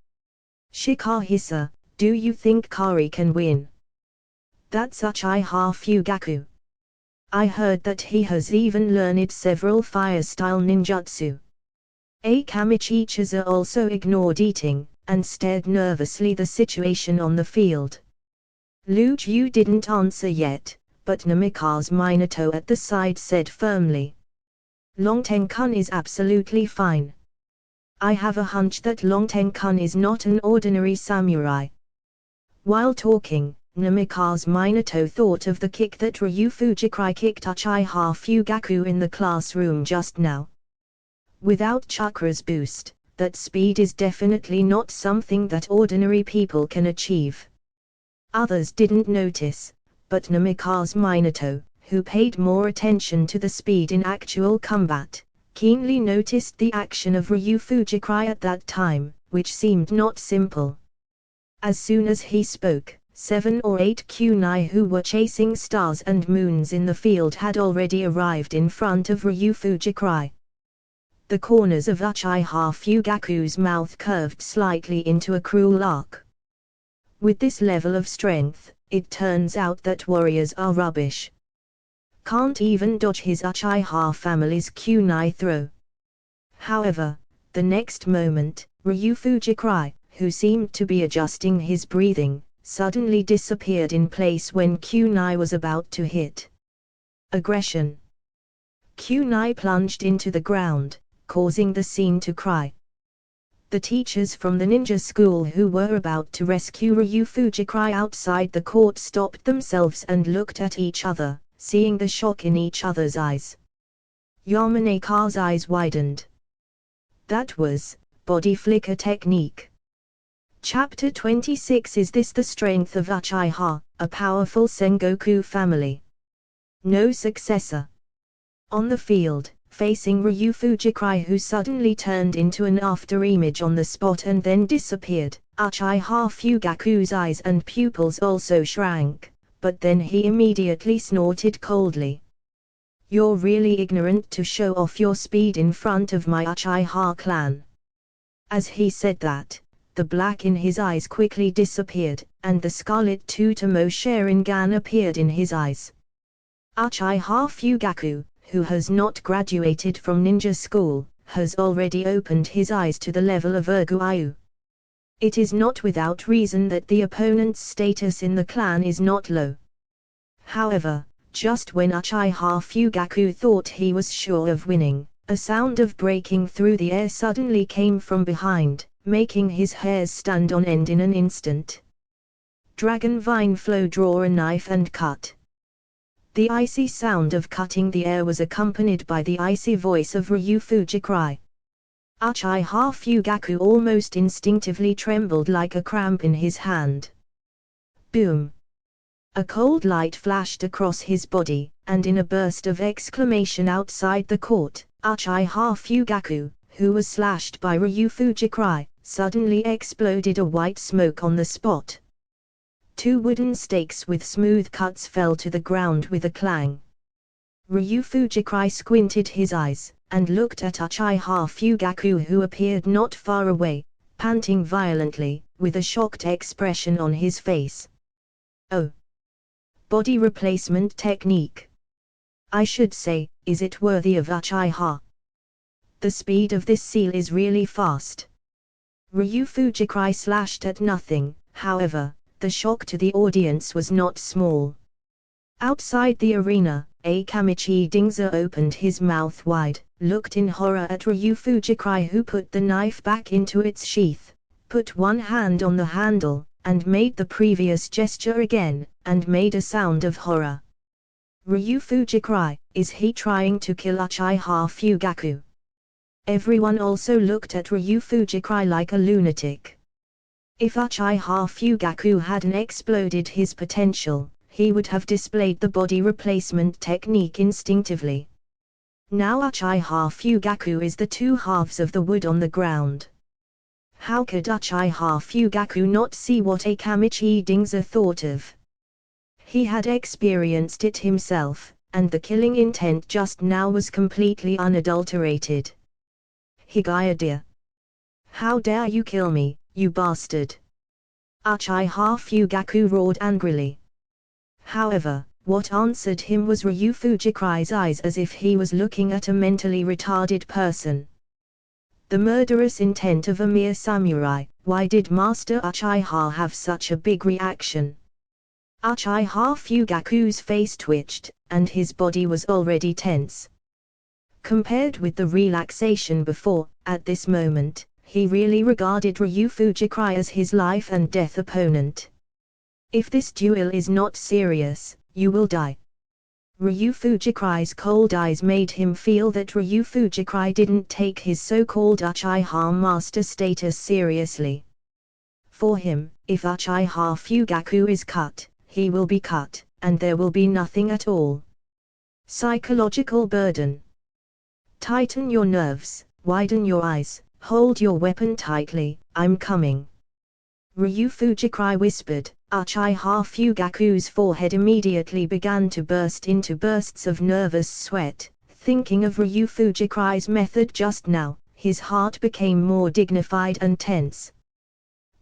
S1: Shikahisa, do you think Kari can win? That's Uchiha Fugaku. I heard that he has even learned several fire-style ninjutsu. Akamichi Chiza also ignored eating, and stared nervously the situation on the field. Lu Ju didn't answer yet, but Namikaze Minato at the side said firmly. Longten-kun is absolutely fine. I have a hunch that Longten-kun is not an ordinary samurai. While talking, Namikaze Minato thought of the kick that Ryu Fujikrai kicked Uchiha Fugaku in the classroom just now. Without Chakra's boost, that speed is definitely not something that ordinary people can achieve. Others didn't notice, but Namikaze Minato, who paid more attention to the speed in actual combat, keenly noticed the action of Ryu Fujikrai at that time, which seemed not simple. As soon as he spoke, 7 or 8 kunai who were chasing stars and moons in the field had already arrived in front of Ryu Fujikrai. The corners of Uchiha Fugaku's mouth curved slightly into a cruel arc. With this level of strength, it turns out that warriors are rubbish. Can't even dodge his Uchiha family's kunai throw. However, the next moment, Ryu Fujikrai, who seemed to be adjusting his breathing, suddenly disappeared in place when kunai was about to hit. Aggression. Kunai plunged into the ground, causing the scene to cry. The teachers from the ninja school who were about to rescue Ryu Fujikrai outside the court stopped themselves and looked at each other, seeing the shock in each other's eyes. Yamaneka's eyes widened. That was body flicker technique. Chapter 26. Is this the strength of Uchiha, a powerful Sengoku family? No successor. On the field, facing Ryu Fujikrai, who suddenly turned into an afterimage on the spot and then disappeared, Uchiha Fugaku's eyes and pupils also shrank, but then he immediately snorted coldly. You're really ignorant to show off your speed in front of my Uchiha clan. As he said that, the black in his eyes quickly disappeared, and the scarlet Tutomo Sharingan appeared in his eyes. Uchiha Fugaku, who has not graduated from ninja school, has already opened his eyes to the level of Urguayu. It is not without reason that the opponent's status in the clan is not low. However, just when Uchiha Fugaku thought he was sure of winning, a sound of breaking through the air suddenly came from behind, making his hairs stand on end in an instant. Dragon Vine Flow, draw a knife and cut. The icy sound of cutting the air was accompanied by the icy voice of Ryu Fujikrai. Uchiha Fugaku almost instinctively trembled like a cramp in his hand. Boom! A cold light flashed across his body, and in a burst of exclamation outside the court, Uchiha Fugaku, who was slashed by Ryu Fujikrai, suddenly exploded a white smoke on the spot. 2 wooden stakes with smooth cuts fell to the ground with a clang. Ryu Fujikrai squinted his eyes, and looked at Uchiha Fugaku, who appeared not far away, panting violently, with a shocked expression on his face. Oh! Body replacement technique. I should say, is it worthy of Uchiha? The speed of this seal is really fast. Ryu Fujikrai slashed at nothing, however. The shock to the audience was not small. Outside the arena, Akamichi Dingza opened his mouth wide, looked in horror at Ryu Fujikrai, who put the knife back into its sheath, put one hand on the handle, and made the previous gesture again, and made a sound of horror. Ryu Fujikrai, is he trying to kill Uchiha Fugaku? Everyone also looked at Ryu Fujikrai like a lunatic. If Uchiha Fugaku hadn't exploded his potential, he would have displayed the body replacement technique instinctively. Now Uchiha Fugaku is the two halves of the wood on the ground. How could Uchiha Fugaku not see what a Kamichi Dingza thought of? He had experienced it himself, and the killing intent just now was completely unadulterated. Higaya, how dare you kill me, you bastard! Uchiha Fugaku roared angrily. However, what answered him was Ryu Fujikrai's eyes, as if he was looking at a mentally retarded person. The murderous intent of a mere samurai. Why did Master Uchiha have such a big reaction? Uchiha Fugaku's face twitched, and his body was already tense. Compared with the relaxation before, at this moment, he really regarded Ryu Fujikrai as his life and death opponent. If this duel is not serious, you will die. Ryu Fujikrai's cold eyes made him feel that Ryu Fujikrai didn't take his so-called Uchiha master status seriously. For him, if Uchiha Fugaku is cut, he will be cut, and there will be nothing at all. Psychological burden. Tighten your nerves, widen your eyes, hold your weapon tightly, I'm coming. Ryu Fujikrai whispered. Uchiha Fugaku's forehead immediately began to burst into bursts of nervous sweat. Thinking of Ryu Fujikrai's method just now, his heart became more dignified and tense.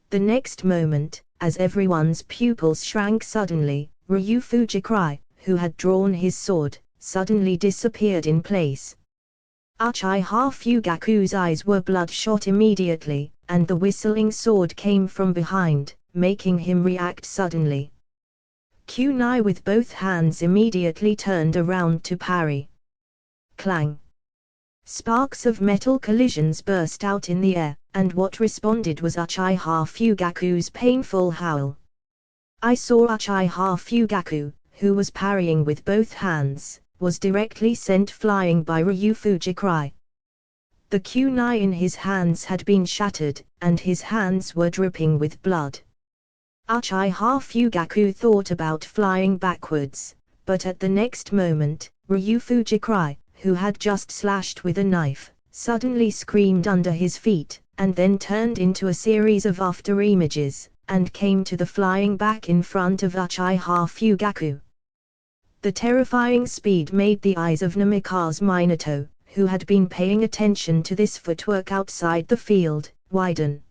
S1: The next moment, as everyone's pupils shrank suddenly, Ryu Fujikrai, who had drawn his sword, suddenly disappeared in place. Uchiha Fugaku's eyes were bloodshot immediately, and the whistling sword came from behind, making him react suddenly. Kunai with both hands immediately turned around to parry. Clang! Sparks of metal collisions burst out in the air, and what responded was Uchiha Fugaku's painful howl. I saw Uchiha Fugaku, who was parrying with both hands, was directly sent flying by Ryu Fujikrai. The kunai in his hands had been shattered, and his hands were dripping with blood. Uchiha Fugaku thought about flying backwards, but at the next moment, Ryu Fujikrai, who had just slashed with a knife, suddenly screamed under his feet, and then turned into a series of after images, and came to the flying back in front of Uchiha Fugaku. The terrifying speed made the eyes of Namikaze Minato, who had been paying attention to this footwork outside the field, widen.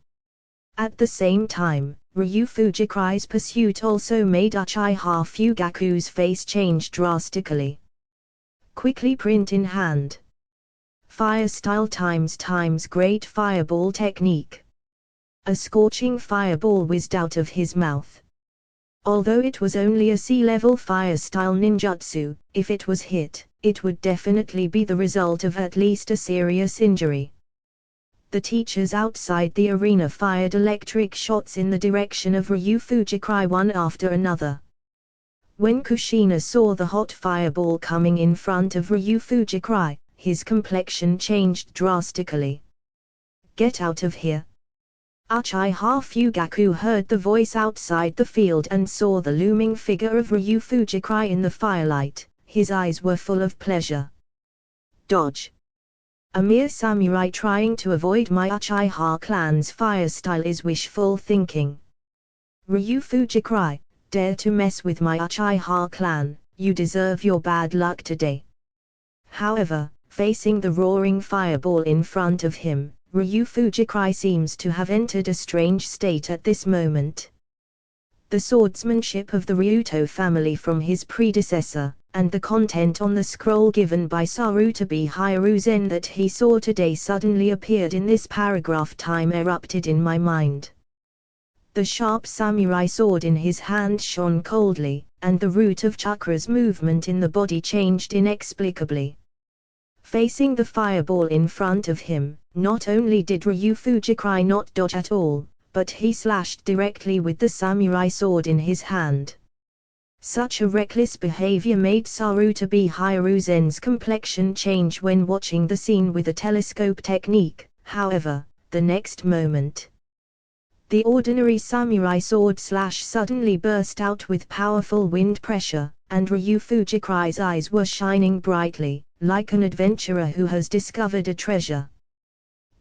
S1: At the same time, Ryu Fujikrai's pursuit also made Uchiha Fugaku's face change drastically. Quickly print in hand. Fire style times great fireball technique. A scorching fireball whizzed out of his mouth. Although it was only a sea-level fire style ninjutsu, if it was hit, it would definitely be the result of at least a serious injury. The teachers outside the arena fired electric shots in the direction of Ryu Fujikrai one after another. When Kushina saw the hot fireball coming in front of Ryu Fujikrai, his complexion changed drastically. Get out of here! Uchiha Fugaku heard the voice outside the field and saw the looming figure of Ryu Fujikrai in the firelight. His eyes were full of pleasure. Dodge! A mere samurai trying to avoid my Uchiha clan's fire style is wishful thinking. Ryu Fujikrai, dare to mess with my Uchiha clan, you deserve your bad luck today. However, facing the roaring fireball in front of him, Ryu Fujikrai seems to have entered a strange state at this moment. The swordsmanship of the Ryuto family from his predecessor, and the content on the scroll given by Sarutobi Hiruzen that he saw today suddenly appeared in this paragraph. Time erupted in my mind. The sharp samurai sword in his hand shone coldly, and the root of chakra's movement in the body changed inexplicably. Facing the fireball in front of him, not only did Ryu Fujikrai not dodge at all, but he slashed directly with the samurai sword in his hand. Such a reckless behavior made Sarutobi Hiruzen's complexion change when watching the scene with a telescope technique. However, the next moment, the ordinary samurai sword slash suddenly burst out with powerful wind pressure, and Ryu Fujikai's eyes were shining brightly, like an adventurer who has discovered a treasure.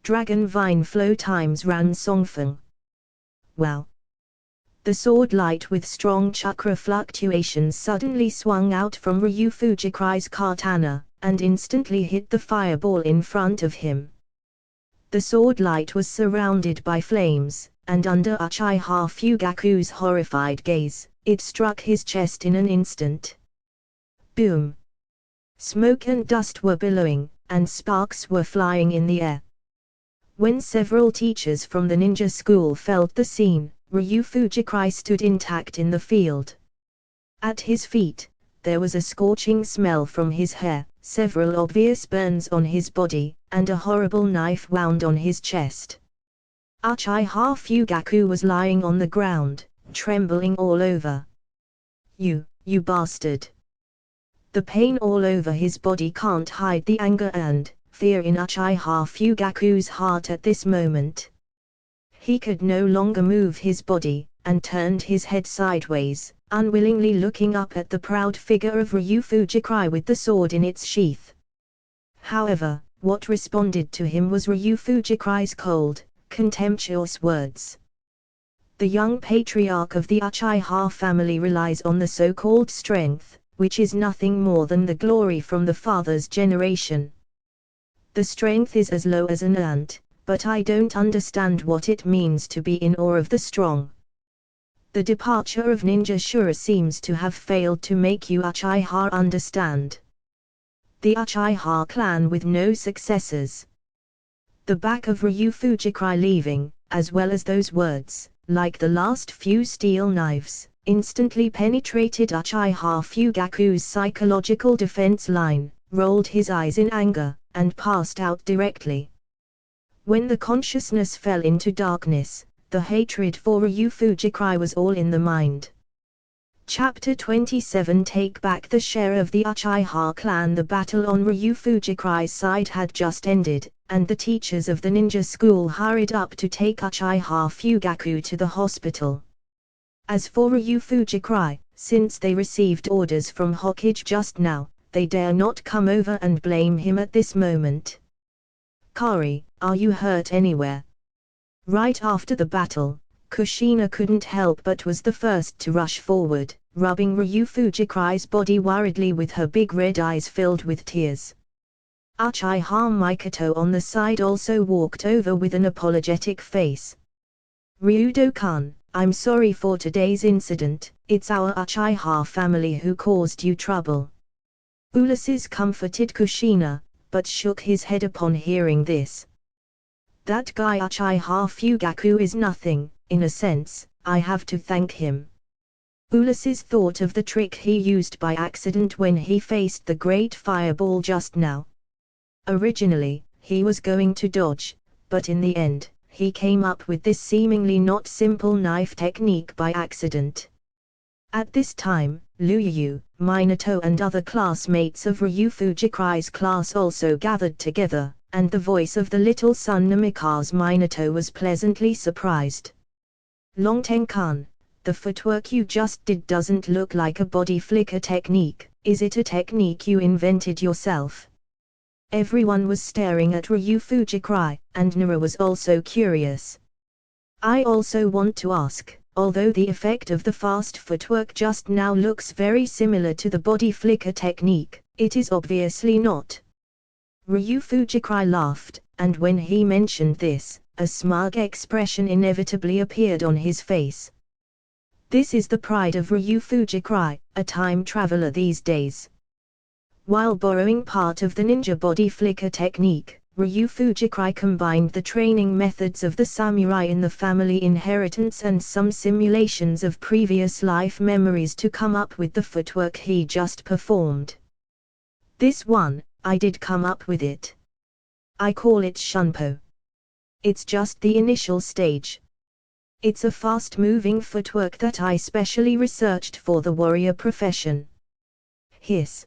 S1: Dragon Vine Flow times Ran Songfeng. Wow! The sword light with strong chakra fluctuations suddenly swung out from Ryu Fujikai's katana, and instantly hit the fireball in front of him. The sword light was surrounded by flames, and under Uchiha Fugaku's horrified gaze, it struck his chest in an instant. Boom! Smoke and dust were billowing, and sparks were flying in the air. When several teachers from the ninja school felt the scene, Ryu Fujikai stood intact in the field. At his feet, there was a scorching smell from his hair, several obvious burns on his body, and a horrible knife wound on his chest. Uchiha Fugaku was lying on the ground, trembling all over. You bastard! The pain all over his body can't hide the anger and fear in Uchiha Fugaku's heart at this moment. He could no longer move his body, and turned his head sideways, unwillingly looking up at the proud figure of Ryu Fujikai with the sword in its sheath. However, what responded to him was Ryu Fujikai's cold, contemptuous words. The young patriarch of the Uchiha family relies on the so-called strength, which is nothing more than the glory from the father's generation. The strength is as low as an ant, but I don't understand what it means to be in awe of the strong. The departure of Ninja sure seems to have failed to make you Uchiha understand. The Uchiha clan with no successors. The back of Ryu Fujikai leaving, as well as those words, like the last few steel knives, instantly penetrated Uchiha Fugaku's psychological defense line, rolled his eyes in anger, and passed out directly. When the consciousness fell into darkness, the hatred for Ryu Fujikai was all in the mind. Chapter 27 Take back the share of the Uchiha clan. The battle on Ryu Fujikai's side had just ended, and the teachers of the ninja school hurried up to take Uchiha Fugaku to the hospital. As for Ryu Fujikai, since they received orders from Hokage just now, they dare not come over and blame him at this moment. Kari, are you hurt anywhere? Right after the battle, Kushina couldn't help but was the first to rush forward, rubbing Ryu Fujikai's body worriedly with her big red eyes filled with tears. Uchiha Mikoto on the side also walked over with an apologetic face. Ryudo-kun, I'm sorry for today's incident, it's our Uchiha family who caused you trouble. Ulysses comforted Kushina, but shook his head upon hearing this. That guy Uchiha Fugaku is nothing, in a sense, I have to thank him. Ulysses thought of the trick he used by accident when he faced the great fireball just now. Originally, he was going to dodge, but in the end, he came up with this seemingly not simple knife technique by accident. At this time, Ryuyu, Minato and other classmates of Ryu Fujikai's class also gathered together, and the voice of the little son Namikaze Minato was pleasantly surprised. Longten-kun, the footwork you just did doesn't look like a body flicker technique, is it a technique you invented yourself? Everyone was staring at Ryu Fujikai, and Nara was also curious. I also want to ask, although the effect of the fast footwork just now looks very similar to the body flicker technique, it is obviously not. Ryu Fujikai laughed, and when he mentioned this, a smug expression inevitably appeared on his face. This is the pride of Ryu Fujikai, a time traveler these days. While borrowing part of the ninja body flicker technique, Ryu Fujikai combined the training methods of the samurai in the family inheritance and some simulations of previous life memories to come up with the footwork he just performed. This one, I did come up with it. I call it Shunpo. It's just the initial stage. It's a fast-moving footwork that I specially researched for the warrior profession. Hiss.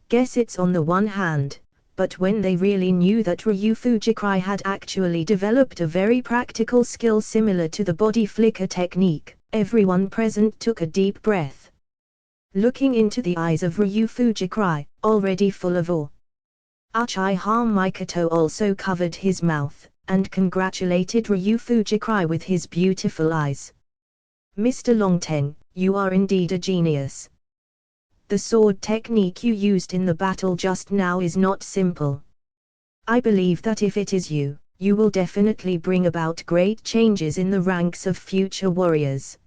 S1: Guess it's on the one hand, but when they really knew that Ryu Fujikrai had actually developed a very practical skill similar to the body flicker technique, everyone present took a deep breath. Looking into the eyes of Ryu Fujikrai, already full of awe, Uchiha Mikoto also covered his mouth, and congratulated Ryu Fujikrai with his beautiful eyes. Mr. Longteng, you are indeed a genius. The sword technique you used in the battle just now is not simple. I believe that if it is you, you will definitely bring about great changes in the ranks of future warriors.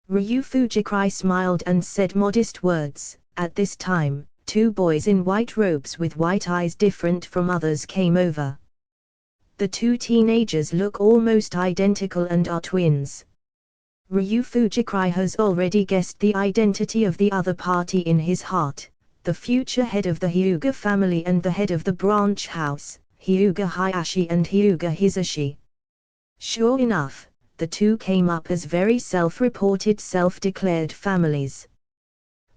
S1: Ryu Fujikrai smiled and said modest words. At this time, two boys in white robes with white eyes different from others came over. The two teenagers look almost identical and are twins. Ryu Fujikrai has already guessed the identity of the other party in his heart, the future head of the Hyuga family and the head of the branch house, Hyuga Hayashi and Hyuga Hisashi. Sure enough, the two came up as very self-reported self-declared families.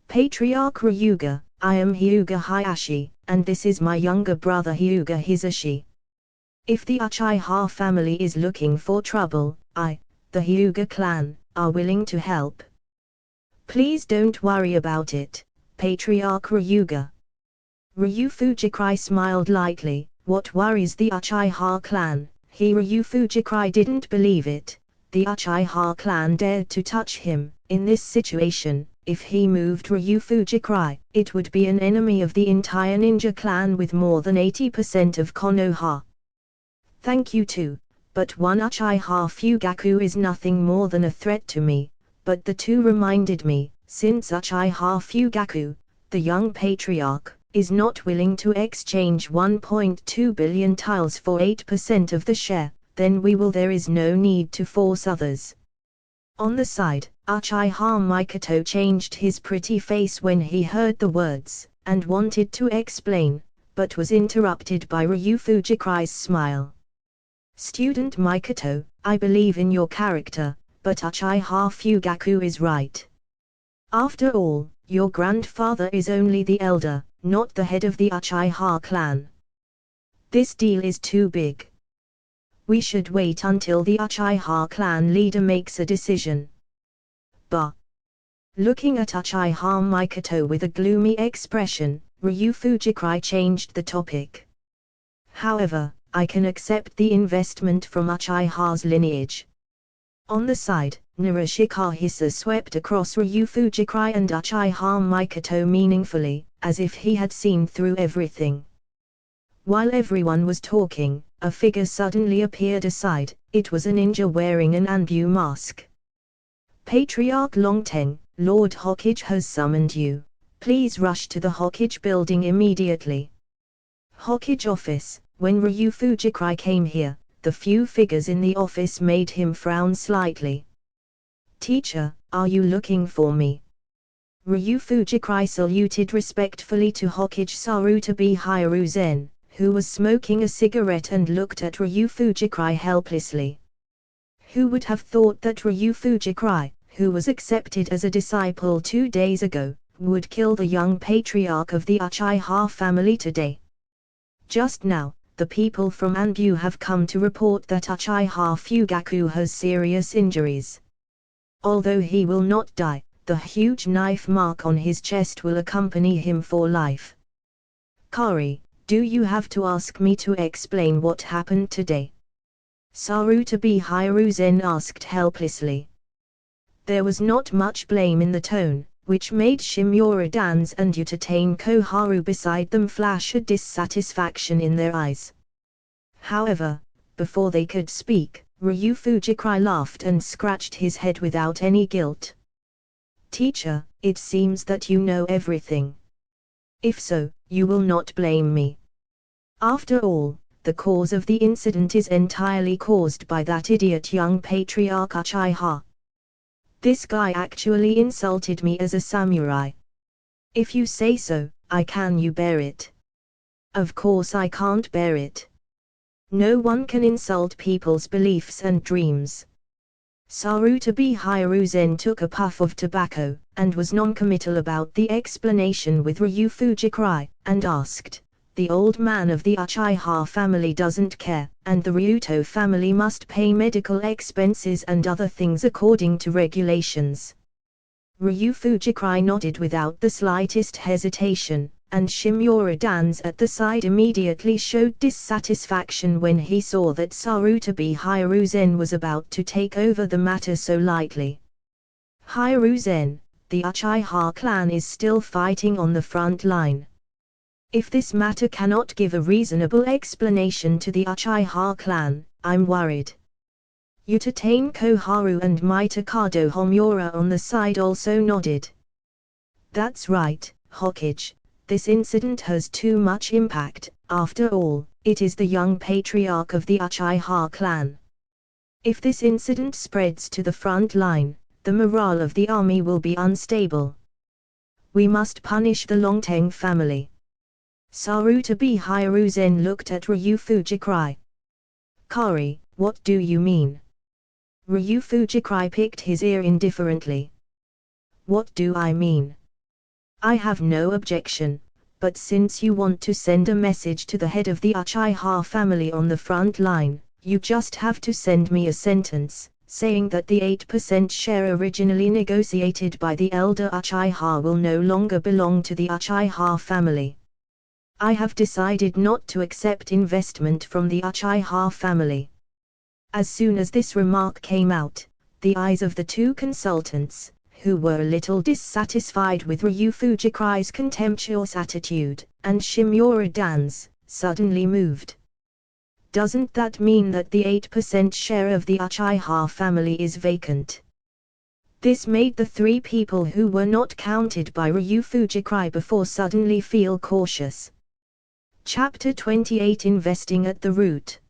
S1: Patriarch Ryuga, I am Hyuga Hayashi, and this is my younger brother Hyuga Hisashi. If the Uchiha family is looking for trouble, I, the Hyuga clan, are willing to help. Please don't worry about it, Patriarch Ryuga. Ryu Fujikrai smiled lightly. What worries the Uchiha clan? Ryu Fujikrai didn't believe it. The Uchiha clan dared to touch him. In this situation, if he moved Ryu Fujikrai, it would be an enemy of the entire ninja clan with more than 80% of Konoha. Thank you too, but one Uchiha Fugaku is nothing more than a threat to me. But the two reminded me, since Uchiha Fugaku, the young patriarch, is not willing to exchange 1.2 billion tiles for 8% of the share, then there is no need to force others. On the side, Uchiha Mikoto changed his pretty face when he heard the words, and wanted to explain, but was interrupted by Ryu Fujikrai's smile. Student Mikoto, I believe in your character, but Uchiha Fugaku is right. After all, your grandfather is only the elder, not the head of the Uchiha clan. This deal is too big. We should wait until the Uchiha clan leader makes a decision. Bah! Looking at Uchiha Mikoto with a gloomy expression, Ryu Fujikrai changed the topic. However, I can accept the investment from Uchiha's lineage. On the side, Narashika Hisa swept across Ryu Fujikrai and Uchiha Mikoto meaningfully, as if he had seen through everything. While everyone was talking, a figure suddenly appeared aside. It was a ninja wearing an Anbu mask. Patriarch Longteng, Lord Hokage has summoned you. Please rush to the Hokage building immediately. Hokage office. When Ryu Fujikrai came here, the few figures in the office made him frown slightly. Teacher, are you looking for me? Ryu Fujikrai saluted respectfully to Hokage Sarutabi Hiruzen, who was smoking a cigarette and looked at Ryu Fujikrai helplessly. Who would have thought that Ryu Fujikrai, who was accepted as a disciple 2 days ago, would kill the young patriarch of the Uchiha family today? Just now, the people from Anbu have come to report that Uchiha Fugaku has serious injuries. Although he will not die, the huge knife mark on his chest will accompany him for life. Kari, do you have to ask me to explain what happened today? Sarutabi Hiruzen asked helplessly. There was not much blame in the tone, which made Shimura Dans and Utatane Koharu beside them flash a dissatisfaction in their eyes. However, before they could speak, Ryu Fujikrai laughed and scratched his head without any guilt. Teacher, it seems that you know everything. If so, you will not blame me. After all, the cause of the incident is entirely caused by that idiot young patriarch Uchiha. This guy actually insulted me as a samurai. If you say so, can you bear it? Of course I can't bear it. No one can insult people's beliefs and dreams. Sarutabi Hiruzen took a puff of tobacco, and was non-committal about the explanation with Ryu Fujikrai, and asked, "The old man of the Uchiha family doesn't care, and the Ryuto family must pay medical expenses and other things according to regulations." Ryu Fujikrai nodded without the slightest hesitation, and Shimura Dans at the side immediately showed dissatisfaction when he saw that Sarutabi Hiruzen was about to take over the matter so lightly. "Hiruzen, the Uchiha clan is still fighting on the front line. If this matter cannot give a reasonable explanation to the Uchiha clan, I'm worried." Utatane Koharu and Mitakado Homura on the side also nodded. "That's right, Hokage. This incident has too much impact. After all, it is the young patriarch of the Uchiha clan. If this incident spreads to the front line, the morale of the army will be unstable. We must punish the Longteng family." Sarutabi Hiruzen looked at Ryu Fujikrai. "Kari, what do you mean?" Ryu Fujikrai picked his ear indifferently. "What do I mean? I have no objection, but since you want to send a message to the head of the Uchiha family on the front line, you just have to send me a sentence, saying that the 8% share originally negotiated by the elder Uchiha will no longer belong to the Uchiha family. I have decided not to accept investment from the Uchiha family." As soon as this remark came out, the eyes of the two consultants, who were a little dissatisfied with Ryu Fujikrai's contemptuous attitude, and Shimura Dan's, suddenly moved. "Doesn't that mean that the 8% share of the Uchiha family is vacant?" This made the three people who were not counted by Ryu Fujikrai before suddenly feel cautious. Chapter 28 Investing at the Root.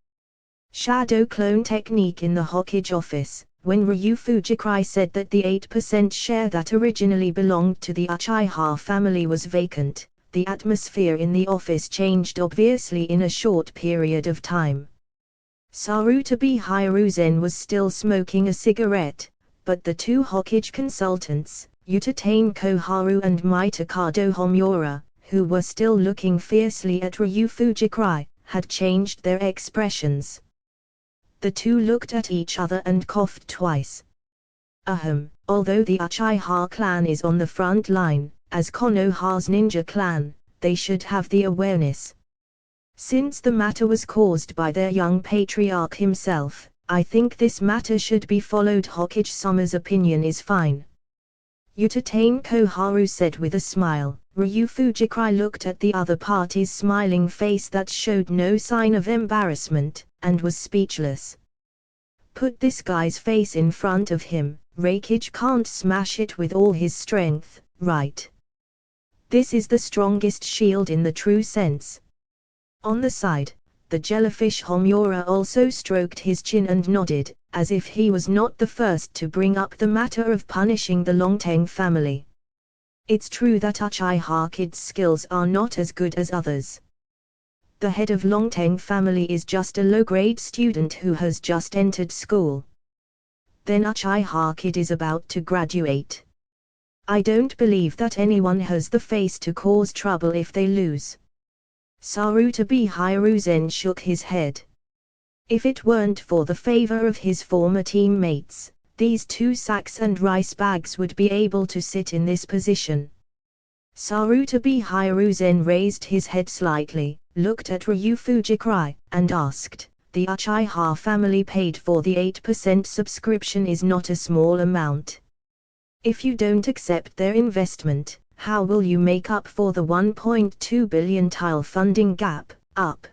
S1: Shadow clone technique in the Hokage office. When Ryu Fujikrai said that the 8% share that originally belonged to the Uchiha family was vacant, the atmosphere in the office changed obviously in a short period of time. Sarutabi Hiruzen was still smoking a cigarette, but the two Hokage consultants, Utatane Koharu and Mitakado Homura, who were still looking fiercely at Ryu Fujikrai, had changed their expressions. The two looked at each other and coughed twice. Although the Uchiha clan is on the front line, as Konoha's ninja clan, they should have the awareness. Since the matter was caused by their young patriarch himself, I think this matter should be followed. Hokage Summer's opinion is fine. Utatane Koharu said with a smile. Ryu Fujikrai looked at the other party's smiling face that showed no sign of embarrassment, and was speechless. Put this guy's face in front of him, Raikage can't smash it with all his strength, right? This is the strongest shield in the true sense. On the side, the jellyfish Homura also stroked his chin and nodded, as if he was not the first to bring up the matter of punishing the Longteng family. It's true that Uchiha Kid's skills are not as good as others. The head of Longteng family is just a low-grade student who has just entered school. Then Uchiha Kid is about to graduate. I don't believe that anyone has the face to cause trouble if they lose. Sarutabi Hiruzen shook his head. If it weren't for the favor of his former teammates, these two sacks and rice bags would be able to sit in this position. Sarutabi Hiruzen raised his head slightly, looked at Ryu Fujikrai, and asked, "The Uchiha family paid for the 8% subscription is not a small amount. If you don't accept their investment, how will you make up for the 1.2 billion tile funding gap, up?"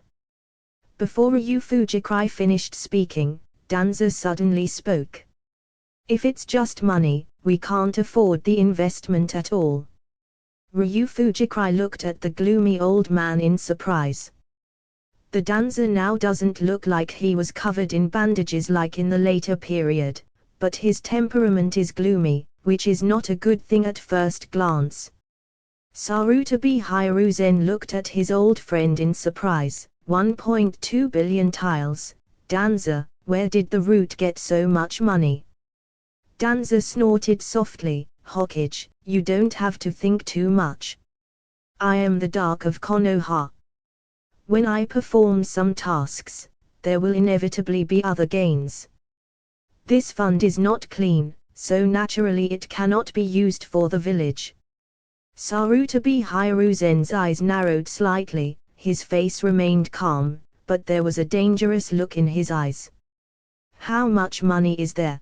S1: Before Ryu Fujikrai finished speaking, Danza suddenly spoke. "If it's just money, we can't afford the investment at all." Ryu Fujikrai looked at the gloomy old man in surprise. The Danza now doesn't look like he was covered in bandages like in the later period, but his temperament is gloomy, which is not a good thing at first glance. Sarutabi Hiruzen looked at his old friend in surprise. 1.2 billion tiles, Danza, where did the root get so much money? Danza snorted softly. Hokage, you don't have to think too much. I am the Dark of Konoha. When I perform some tasks, there will inevitably be other gains. This fund is not clean, so naturally it cannot be used for the village. Sarutobi Hiruzen's eyes narrowed slightly, his face remained calm, but there was a dangerous look in his eyes. How much money is there?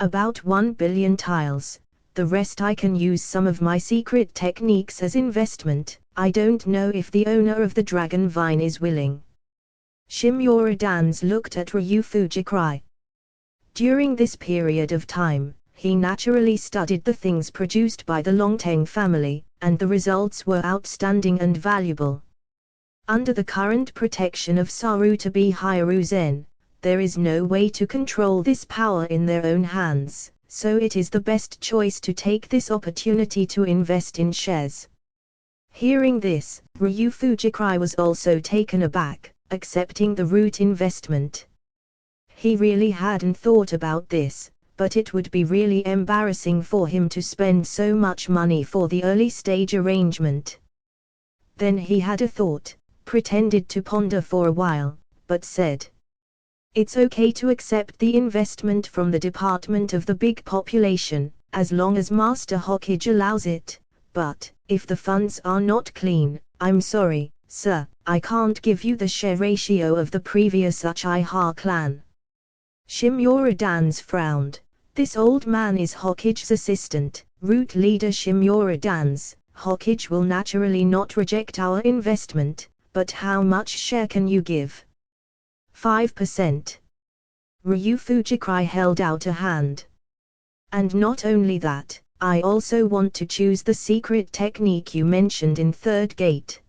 S1: About 1 billion tiles. The rest I can use some of my secret techniques as investment. I don't know if the owner of the dragon vine is willing. Shimura Dans looked at Ryu Fujikrai. During this period of time, he naturally studied the things produced by the Longteng family, and the results were outstanding and valuable. Under the current protection of Sarutobi Hiruzen, there is no way to control this power in their own hands, so it is the best choice to take this opportunity to invest in shares. Hearing this, Ryu Fujikrai was also taken aback, accepting the root investment. He really hadn't thought about this, but it would be really embarrassing for him to spend so much money for the early stage arrangement. Then he had a thought, pretended to ponder for a while, but said, "It's okay to accept the investment from the Department of the Big Population, as long as Master Hokage allows it, but, if the funds are not clean, I'm sorry, sir, I can't give you the share ratio of the previous Uchiha clan." Shimura Dans frowned. This old man is Hokage's assistant, root leader Shimura Dans. Hokage will naturally not reject our investment, but how much share can you give? 5%. Ryu Fujikrai held out a hand. And not only that, I also want to choose the secret technique you mentioned in third gate.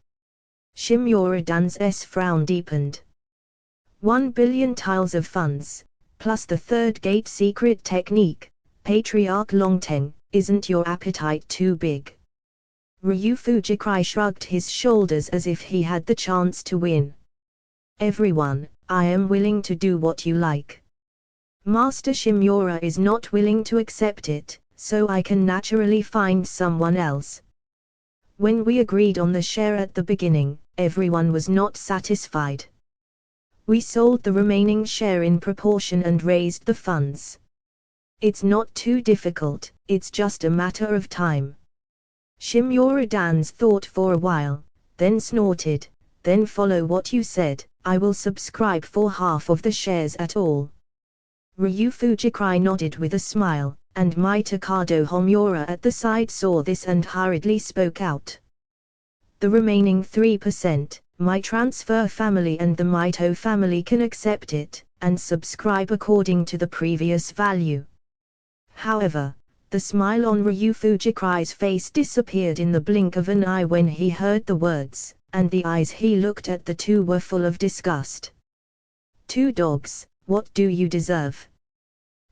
S1: Shimura Dan's frown deepened. 1 billion tiles of funds, plus the third gate secret technique, Patriarch Longteng, isn't your appetite too big? Ryu Fujikrai shrugged his shoulders as if he had the chance to win. Everyone, I am willing to do what you like. Master Shimura is not willing to accept it, so I can naturally find someone else. When we agreed on the share at the beginning, everyone was not satisfied. We sold the remaining share in proportion and raised the funds. It's not too difficult, it's just a matter of time. Shimura Dans thought for a while, then snorted, "Then follow what you said, I will subscribe for half of the shares at all." Ryu Fujikrai nodded with a smile, and Mitokado Homura at the side saw this and hurriedly spoke out. "The remaining 3%, my transfer family and the Mito family can accept it, and subscribe according to the previous value." However, the smile on Ryu Fujikrai's face disappeared in the blink of an eye when he heard the words, and the eyes he looked at the two were full of disgust. "Two dogs, what do you deserve?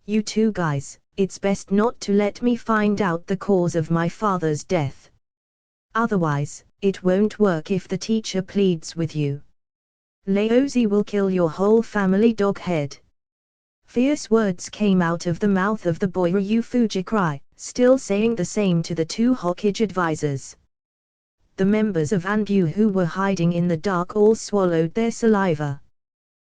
S1: You two guys, it's best not to let me find out the cause of my father's death. Otherwise, it won't work if the teacher pleads with you. Laozi will kill your whole family dog head." Fierce words came out of the mouth of the boy Ryu Fujikrai, still saying the same to the two Hokage advisors. The members of Anbu who were hiding in the dark all swallowed their saliva.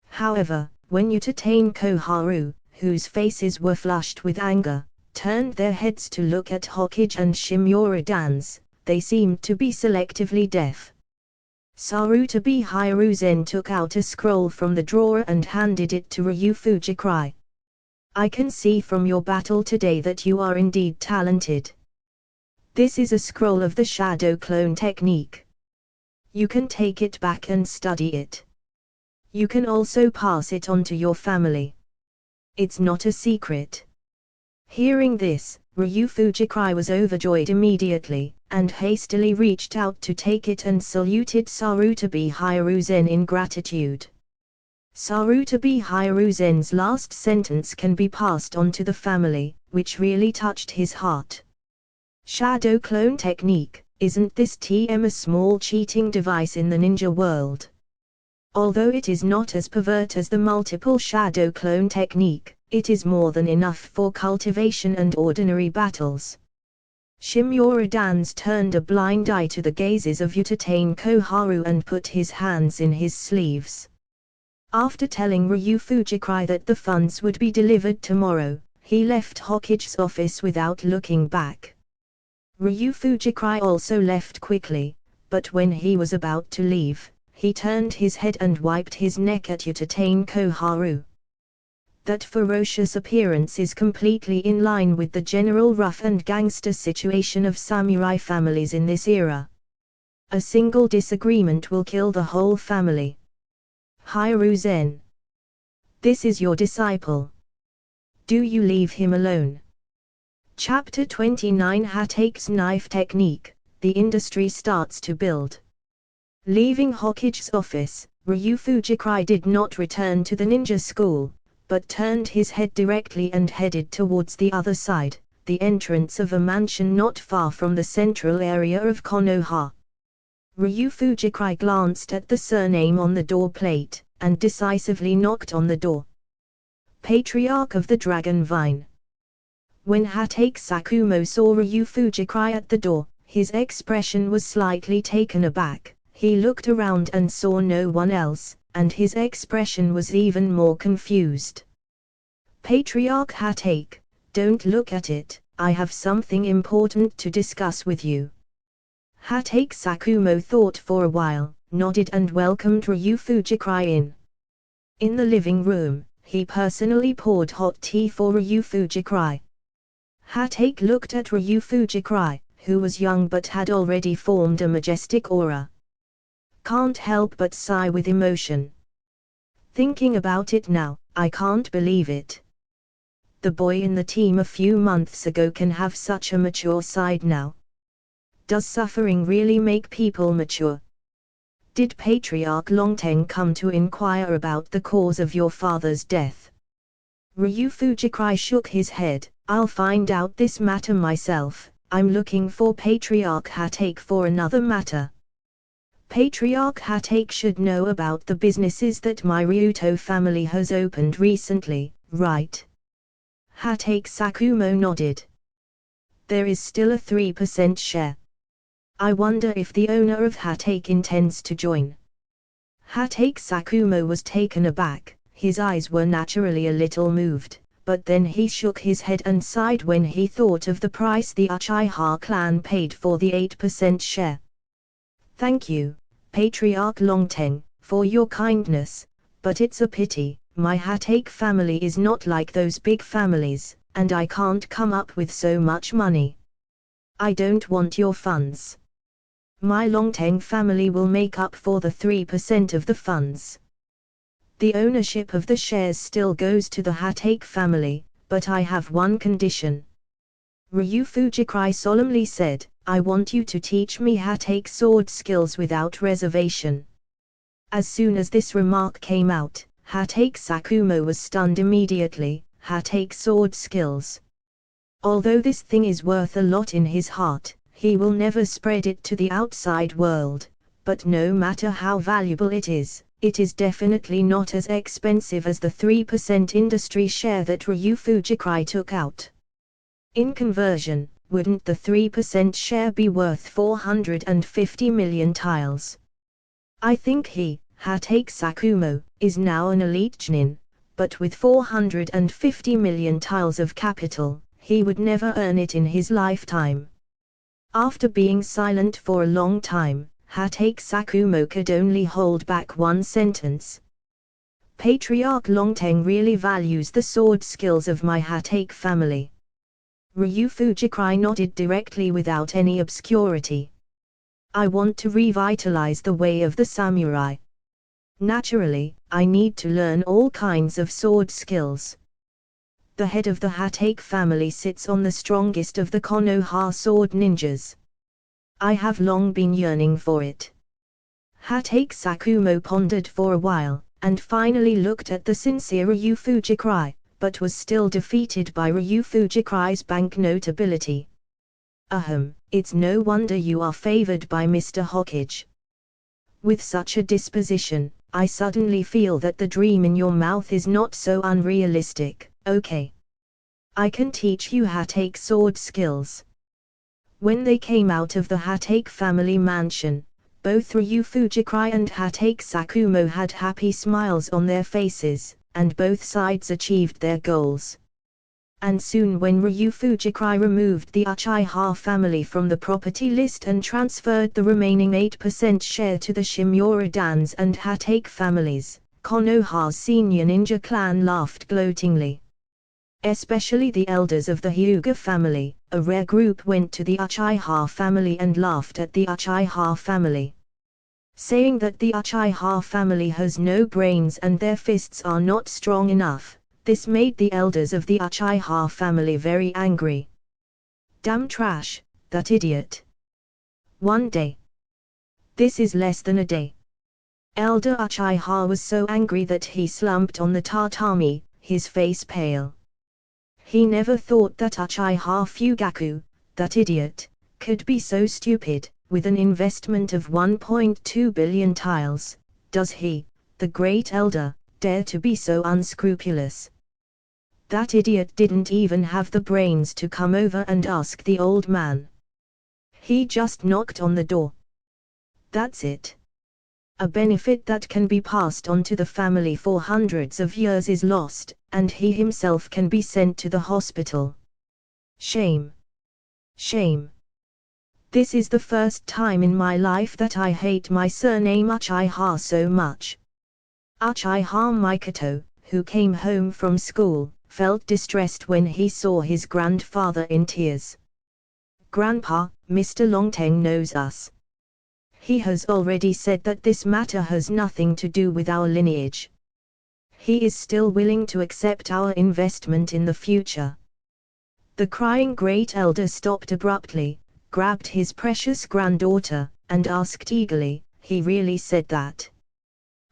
S1: However, when Utatane Koharu, whose faces were flushed with anger, turned their heads to look at Hokage and Shimura Dans, they seemed to be selectively deaf. Sarutobi Hiruzen took out a scroll from the drawer and handed it to Ryu Fujikrai. "I can see from your battle today that you are indeed talented. This is a scroll of the shadow clone technique. You can take it back and study it. You can also pass it on to your family. It's not a secret." Hearing this, Ryu Fujikrai was overjoyed immediately, and hastily reached out to take it and saluted Sarutobi Hiruzen in gratitude. Sarutobi Hiruzen's last sentence can be passed on to the family, which really touched his heart. Shadow clone technique, isn't this a small cheating device in the ninja world? Although it is not as pervert as the multiple shadow clone technique, it is more than enough for cultivation and ordinary battles. Shimura Dance turned a blind eye to the gazes of Utatane Koharu and put his hands in his sleeves. After telling Ryu Fujikrai that the funds would be delivered tomorrow, he left Hokage's office without looking back. Ryu Fujikrai also left quickly, but when he was about to leave, he turned his head and wiped his neck at Utatane Koharu. That ferocious appearance is completely in line with the general rough and gangster situation of samurai families in this era. A single disagreement will kill the whole family. Hiruzen. This is your disciple. Do you leave him alone? Chapter 29 Hatake's Knife Technique. The industry starts to build. Leaving Hokage's office, Ryu Fujikrai did not return to the ninja school, but turned his head directly and headed towards the other side, the entrance of a mansion not far from the central area of Konoha. Ryu Fujikrai glanced at the surname on the door plate, and decisively knocked on the door. Patriarch of the Dragon Vine. When Hatake Sakumo saw Ryu Fujikrai at the door, his expression was slightly taken aback. He looked around and saw no one else, and his expression was even more confused. Patriarch Hatake, don't look at it, I have something important to discuss with you. Hatake Sakumo thought for a while, nodded and welcomed Ryu Fujikrai in. In the living room, he personally poured hot tea for Ryu Fujikrai. Hatake looked at Ryu Fujikrai, who was young but had already formed a majestic aura. Can't help but sigh with emotion. Thinking about it now, I can't believe it. The boy in the team a few months ago can have such a mature side now. Does suffering really make people mature? Did Patriarch Longteng come to inquire about the cause of your father's death? Ryu Fujikrai shook his head. I'll find out this matter myself. I'm looking for Patriarch Hatake for another matter. Patriarch Hatake should know about the businesses that my Ryuto family has opened recently, right? Hatake Sakumo nodded. There is still a 3% share. I wonder if the owner of Hatake intends to join. Hatake Sakumo was taken aback, his eyes were naturally a little moved, but then he shook his head and sighed when he thought of the price the Uchiha clan paid for the 8% share. Thank you, Patriarch Longteng, for your kindness, but it's a pity, my Hatake family is not like those big families, and I can't come up with so much money. I don't want your funds. My Longteng family will make up for the 3% of the funds. The ownership of the shares still goes to the Hatake family, but I have one condition. Ryu Fujikrai solemnly said, I want you to teach me Hatake sword skills without reservation. As soon as this remark came out, Hatake Sakumo was stunned immediately. Hatake sword skills. Although this thing is worth a lot in his heart, he will never spread it to the outside world, but no matter how valuable it is definitely not as expensive as the 3% industry share that Ryu Fujikrai took out. In conversion, wouldn't the 3% share be worth 450 million tiles? I think he, Hatake Sakumo, is now an elite genin, but with 450 million tiles of capital, he would never earn it in his lifetime. After being silent for a long time, Hatake Sakumo could only hold back one sentence. Patriarch Longteng really values the sword skills of my Hatake family. Ryu Fujikrai nodded directly without any obscurity. I want to revitalize the way of the samurai. Naturally, I need to learn all kinds of sword skills. The head of the Hatake family sits on the strongest of the Konoha sword ninjas. I have long been yearning for it. Hatake Sakumo pondered for a while, and finally looked at the sincere Ryu Fujikrai, but was still defeated by Ryu Fujikrai's banknote ability. It's no wonder you are favored by Mr. Hokage. With such a disposition, I suddenly feel that the dream in your mouth is not so unrealistic. Okay. I can teach you Hatake sword skills. When they came out of the Hatake family mansion, both Ryu Fujikrai and Hatake Sakumo had happy smiles on their faces, and both sides achieved their goals. And soon when Ryu Fujikrai removed the Uchiha family from the property list and transferred the remaining 8% share to the Shimura Dans and Hatake families, Konoha's senior ninja clan laughed gloatingly. Especially the elders of the Hyuga family, a rare group, went to the Uchiha family and laughed at the Uchiha family, saying that the Uchiha family has no brains and their fists are not strong enough. This made the elders of the Uchiha family very angry. Damn trash, that idiot. One day. This is less than a day. Elder Uchiha was so angry that he slumped on the tatami, his face pale. He never thought that Uchiha Fugaku, that idiot, could be so stupid. With an investment of 1.2 billion tiles, does he, the great elder, dare to be so unscrupulous? That idiot didn't even have the brains to come over and ask the old man. He just knocked on the door. That's it. A benefit that can be passed on to the family for hundreds of years is lost, and he himself can be sent to the hospital. Shame. Shame. This is the first time in my life that I hate my surname Uchiha so much. Uchiha Mikoto, who came home from school, felt distressed when he saw his grandfather in tears. Grandpa, Mr. Longteng knows us. He has already said that this matter has nothing to do with our lineage. He is still willing to accept our investment in the future. The crying great elder stopped abruptly, grabbed his precious granddaughter, and asked eagerly, "He really said that?"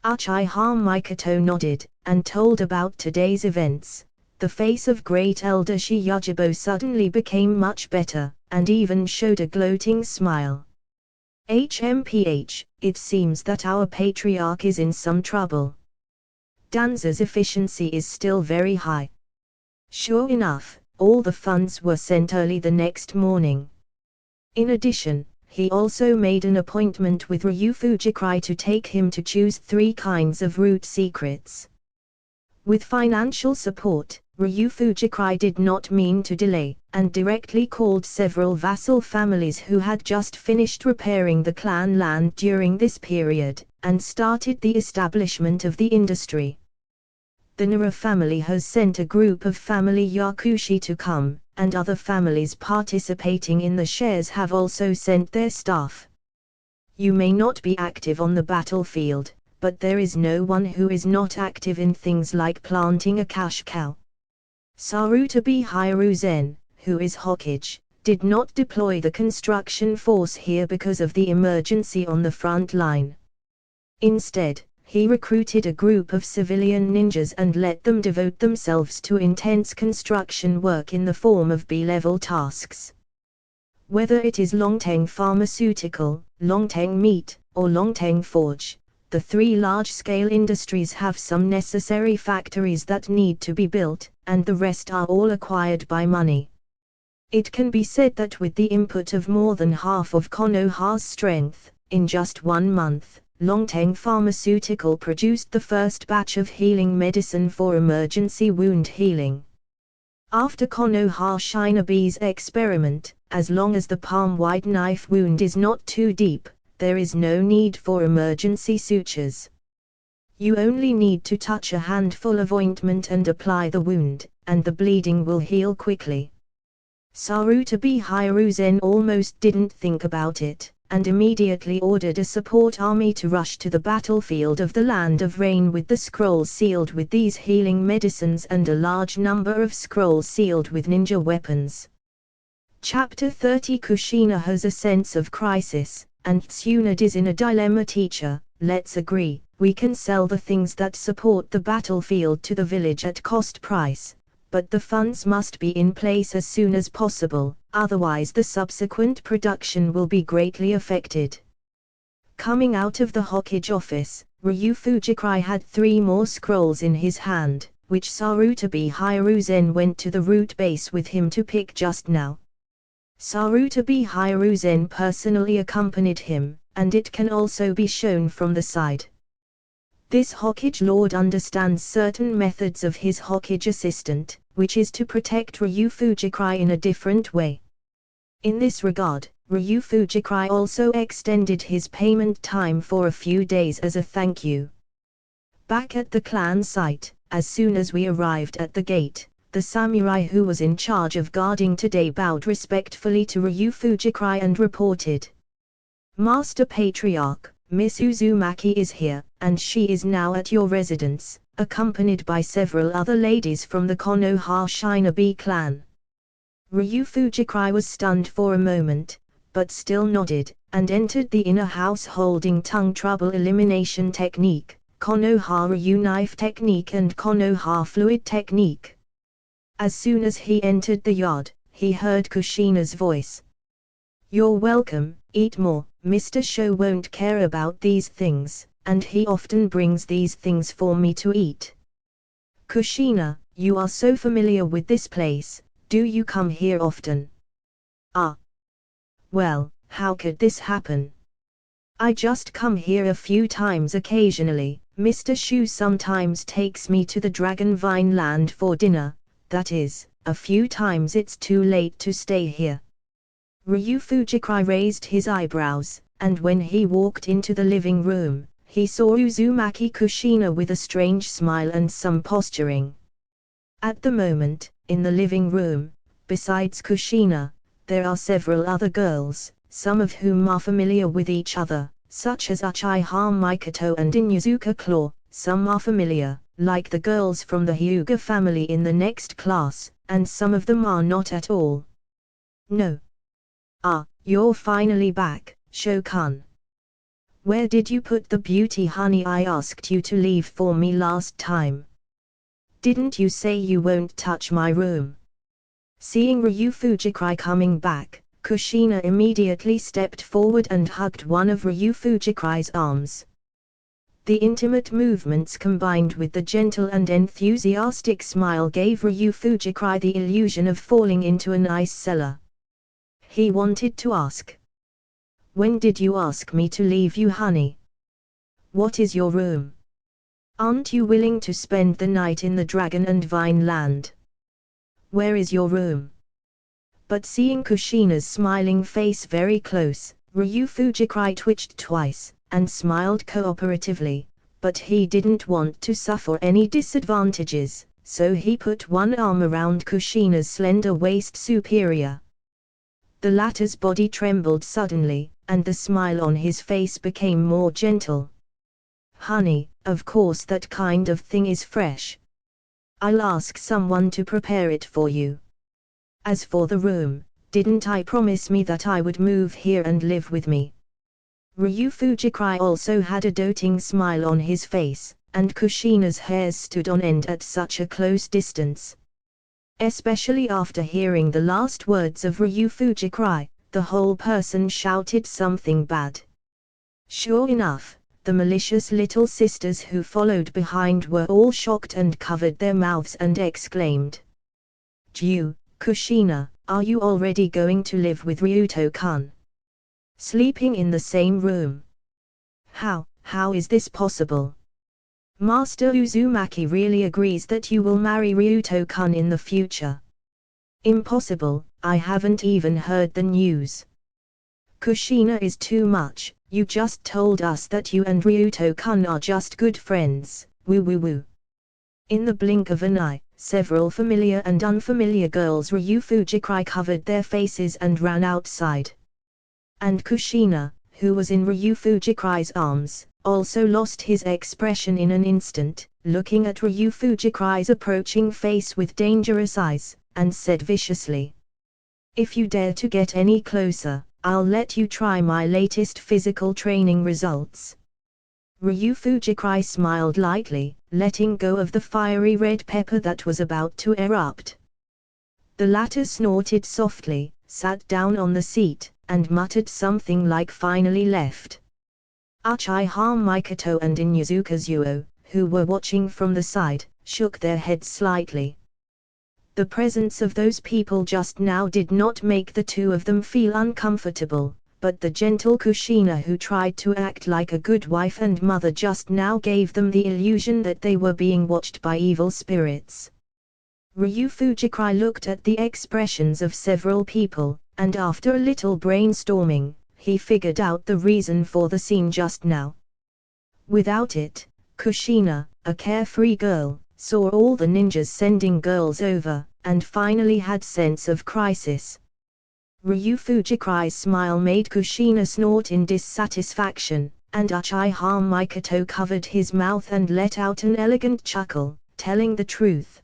S1: Uchiha Mikoto nodded, and told about today's events. The face of great elder Shiyajibo suddenly became much better, and even showed a gloating smile. HMPH, it seems that our patriarch is in some trouble. Danza's efficiency is still very high. Sure enough, all the funds were sent early the next morning. In addition, he also made an appointment with Ryu Fujikrai to take him to choose 3 kinds of root secrets. With financial support, Ryu Fujikrai did not mean to delay, and directly called several vassal families who had just finished repairing the clan land during this period, and started the establishment of the industry. The Nara family has sent a group of family Yakushi to come, and other families participating in the shares have also sent their staff. You may not be active on the battlefield, but there is no one who is not active in things like planting a cash cow. Sarutabi Hiruzen, who is Hokage, did not deploy the construction force here because of the emergency on the front line. Instead, he recruited a group of civilian ninjas and let them devote themselves to intense construction work in the form of B-level tasks. Whether it is Longteng Pharmaceutical, Longteng Meat, or Longteng Forge, the 3 large-scale industries have some necessary factories that need to be built, and the rest are all acquired by money. It can be said that with the input of more than half of Konoha's strength, in just 1 month, Longteng Pharmaceutical produced the first batch of healing medicine for emergency wound healing. After Konoha Shinobi's experiment, as long as the palm-wide knife wound is not too deep, there is no need for emergency sutures. You only need to touch a handful of ointment and apply the wound, and the bleeding will heal quickly. Sarutabi Hiruzen almost didn't think about it, and immediately ordered a support army to rush to the battlefield of the Land of Rain with the scrolls sealed with these healing medicines and a large number of scrolls sealed with ninja weapons. Chapter 30 Kushina has a sense of crisis, and Tsunade is in a dilemma. Teacher, let's agree, we can sell the things that support the battlefield to the village at cost price, but the funds must be in place as soon as possible, otherwise the subsequent production will be greatly affected. Coming out of the Hokage office, Ryu Fujikrai had 3 more scrolls in his hand, which Sarutabi Hiruzen went to the route base with him to pick just now. Sarutabi Hiruzen personally accompanied him, and it can also be shown from the side. This Hokage Lord understands certain methods of his Hokage assistant, which is to protect Ryu Fujikrai in a different way. In this regard, Ryu Fujikrai also extended his payment time for a few days as a thank you. Back at the clan site, as soon as we arrived at the gate, the samurai who was in charge of guarding today bowed respectfully to Ryu Fujikrai and reported. Master Patriarch, Miss Uzumaki is here, and she is now at your residence, accompanied by several other ladies from the Konoha Shinobi clan. Ryu Fujikrai was stunned for a moment, but still nodded, and entered the inner house holding tongue trouble elimination technique, Konoha Ryu knife technique and Konoha fluid technique. As soon as he entered the yard, he heard Kushina's voice. You're welcome, eat more, Mr. Sho won't care about these things, and he often brings these things for me to eat. Kushina, you are so familiar with this place, do you come here often? Ah. Well, how could this happen? I just come here a few times occasionally. Mr. Shu sometimes takes me to the Dragon Vine Land for dinner, that is, a few times it's too late to stay here. Ryu Fujikrai raised his eyebrows, and when he walked into the living room, he saw Uzumaki Kushina with a strange smile and some posturing. At the moment, in the living room, besides Kushina, there are several other girls, some of whom are familiar with each other, such as Uchiha Mikoto and Inuzuka Claw. Some are familiar, like the girls from the Hyuga family in the next class, and some of them are not at all. No. Ah, you're finally back, Shokan. Where did you put the beauty honey I asked you to leave for me last time? Didn't you say you won't touch my room? Seeing Ryu Fujikrai coming back, Kushina immediately stepped forward and hugged one of Ryu Fujikrai's arms. The intimate movements combined with the gentle and enthusiastic smile gave Ryu Fujikrai the illusion of falling into an ice cellar. He wanted to ask. When did you ask me to leave you, honey? What is your room? Aren't you willing to spend the night in the Dragon and Vine Land? Where is your room? But seeing Kushina's smiling face very close, Ryu Fujikrai twitched twice, and smiled cooperatively, but he didn't want to suffer any disadvantages, so he put one arm around Kushina's slender waist superior. The latter's body trembled suddenly, and the smile on his face became more gentle. Honey, of course that kind of thing is fresh. I'll ask someone to prepare it for you. As for the room, didn't I promise me that I would move here and live with me? Ryu Fujikrai also had a doting smile on his face, and Kushina's hairs stood on end at such a close distance. Especially after hearing the last words of Ryu Fujikrai, the whole person shouted something bad. Sure enough, the malicious little sisters who followed behind were all shocked and covered their mouths and exclaimed. Ju, Kushina, are you already going to live with Ryuto-kun? Sleeping in the same room? How is this possible? Master Uzumaki really agrees that you will marry Ryuto-kun in the future. Impossible, I haven't even heard the news. Kushina is too much, you just told us that you and Ryuto-kun are just good friends, woo woo woo. In the blink of an eye, several familiar and unfamiliar girls Ryu Fujikrai covered their faces and ran outside. And Kushina, who was in Ryu Fujikrai's arms, also lost his expression in an instant, looking at Ryu Fujikrai's approaching face with dangerous eyes, and said viciously. If you dare to get any closer, I'll let you try my latest physical training results. Ryu Fujikrai smiled lightly, letting go of the fiery red pepper that was about to erupt. The latter snorted softly, sat down on the seat, and muttered something like finally left. Uchiha Mikoto and Inuzuka Zuo, who were watching from the side, shook their heads slightly. The presence of those people just now did not make the two of them feel uncomfortable, but the gentle Kushina who tried to act like a good wife and mother just now gave them the illusion that they were being watched by evil spirits. Ryu Fujikrai looked at the expressions of several people, and after a little brainstorming, he figured out the reason for the scene just now. Without it, Kushina, a carefree girl, saw all the ninjas sending girls over, and finally had sense of crisis. Ryu Fujikrai's smile made Kushina snort in dissatisfaction, and Uchiha Mikoto covered his mouth and let out an elegant chuckle, telling the truth.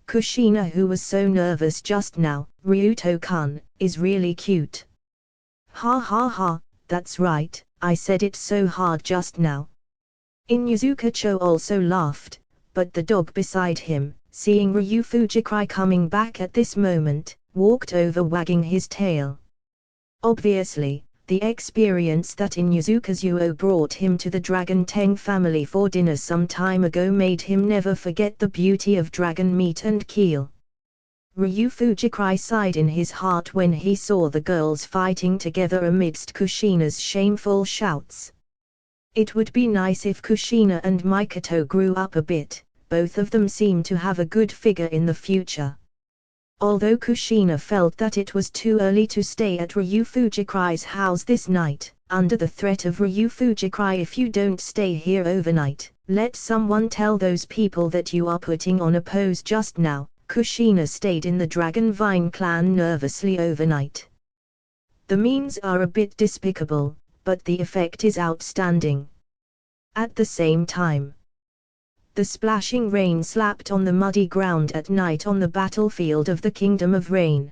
S1: Kushina, who was so nervous just now, Ryuto-kun, is really cute. Ha ha ha, that's right, I said it so hard just now. Inuzuka-cho also laughed, but the dog beside him, seeing Ryu Fujikrai coming back at this moment, walked over wagging his tail. Obviously, the experience that Inuzuka's Yuo brought him to the Dragon Teng family for dinner some time ago made him never forget the beauty of dragon meat and keel. Ryu Fujikrai sighed in his heart when he saw the girls fighting together amidst Kushina's shameful shouts. It would be nice if Kushina and Mikoto grew up a bit, both of them seem to have a good figure in the future. Although Kushina felt that it was too early to stay at Ryu Fujikrai's house this night, under the threat of Ryu Fujikrai, if you don't stay here overnight, let someone tell those people that you are putting on a pose just now, Kushina stayed in the Dragon Vine clan nervously overnight. The means are a bit despicable, but the effect is outstanding. At the same time, the splashing rain slapped on the muddy ground at night on the battlefield of the Kingdom of Rain.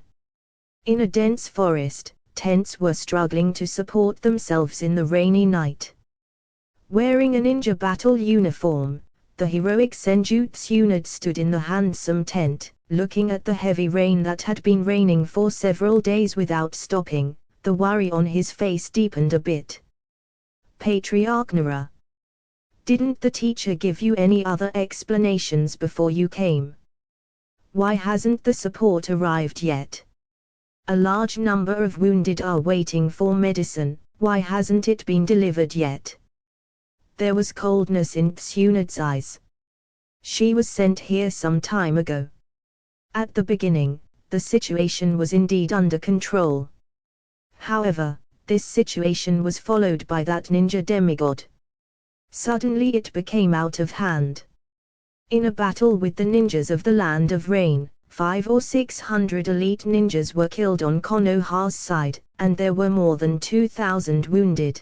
S1: In a dense forest, tents were struggling to support themselves in the rainy night. Wearing a ninja battle uniform, the heroic Senjutsu unit stood in the handsome tent, looking at the heavy rain that had been raining for several days without stopping. The worry on his face deepened a bit. Patriarch Nara, didn't the teacher give you any other explanations before you came? Why hasn't the support arrived yet? A large number of wounded are waiting for medicine, why hasn't it been delivered yet? There was coldness in Tsunad's eyes. She was sent here some time ago. At the beginning, the situation was indeed under control. However, this situation was followed by that ninja demigod. Suddenly it became out of hand. In a battle with the ninjas of the Land of Rain, 500 or 600 elite ninjas were killed on Konoha's side, and there were more than 2,000 wounded.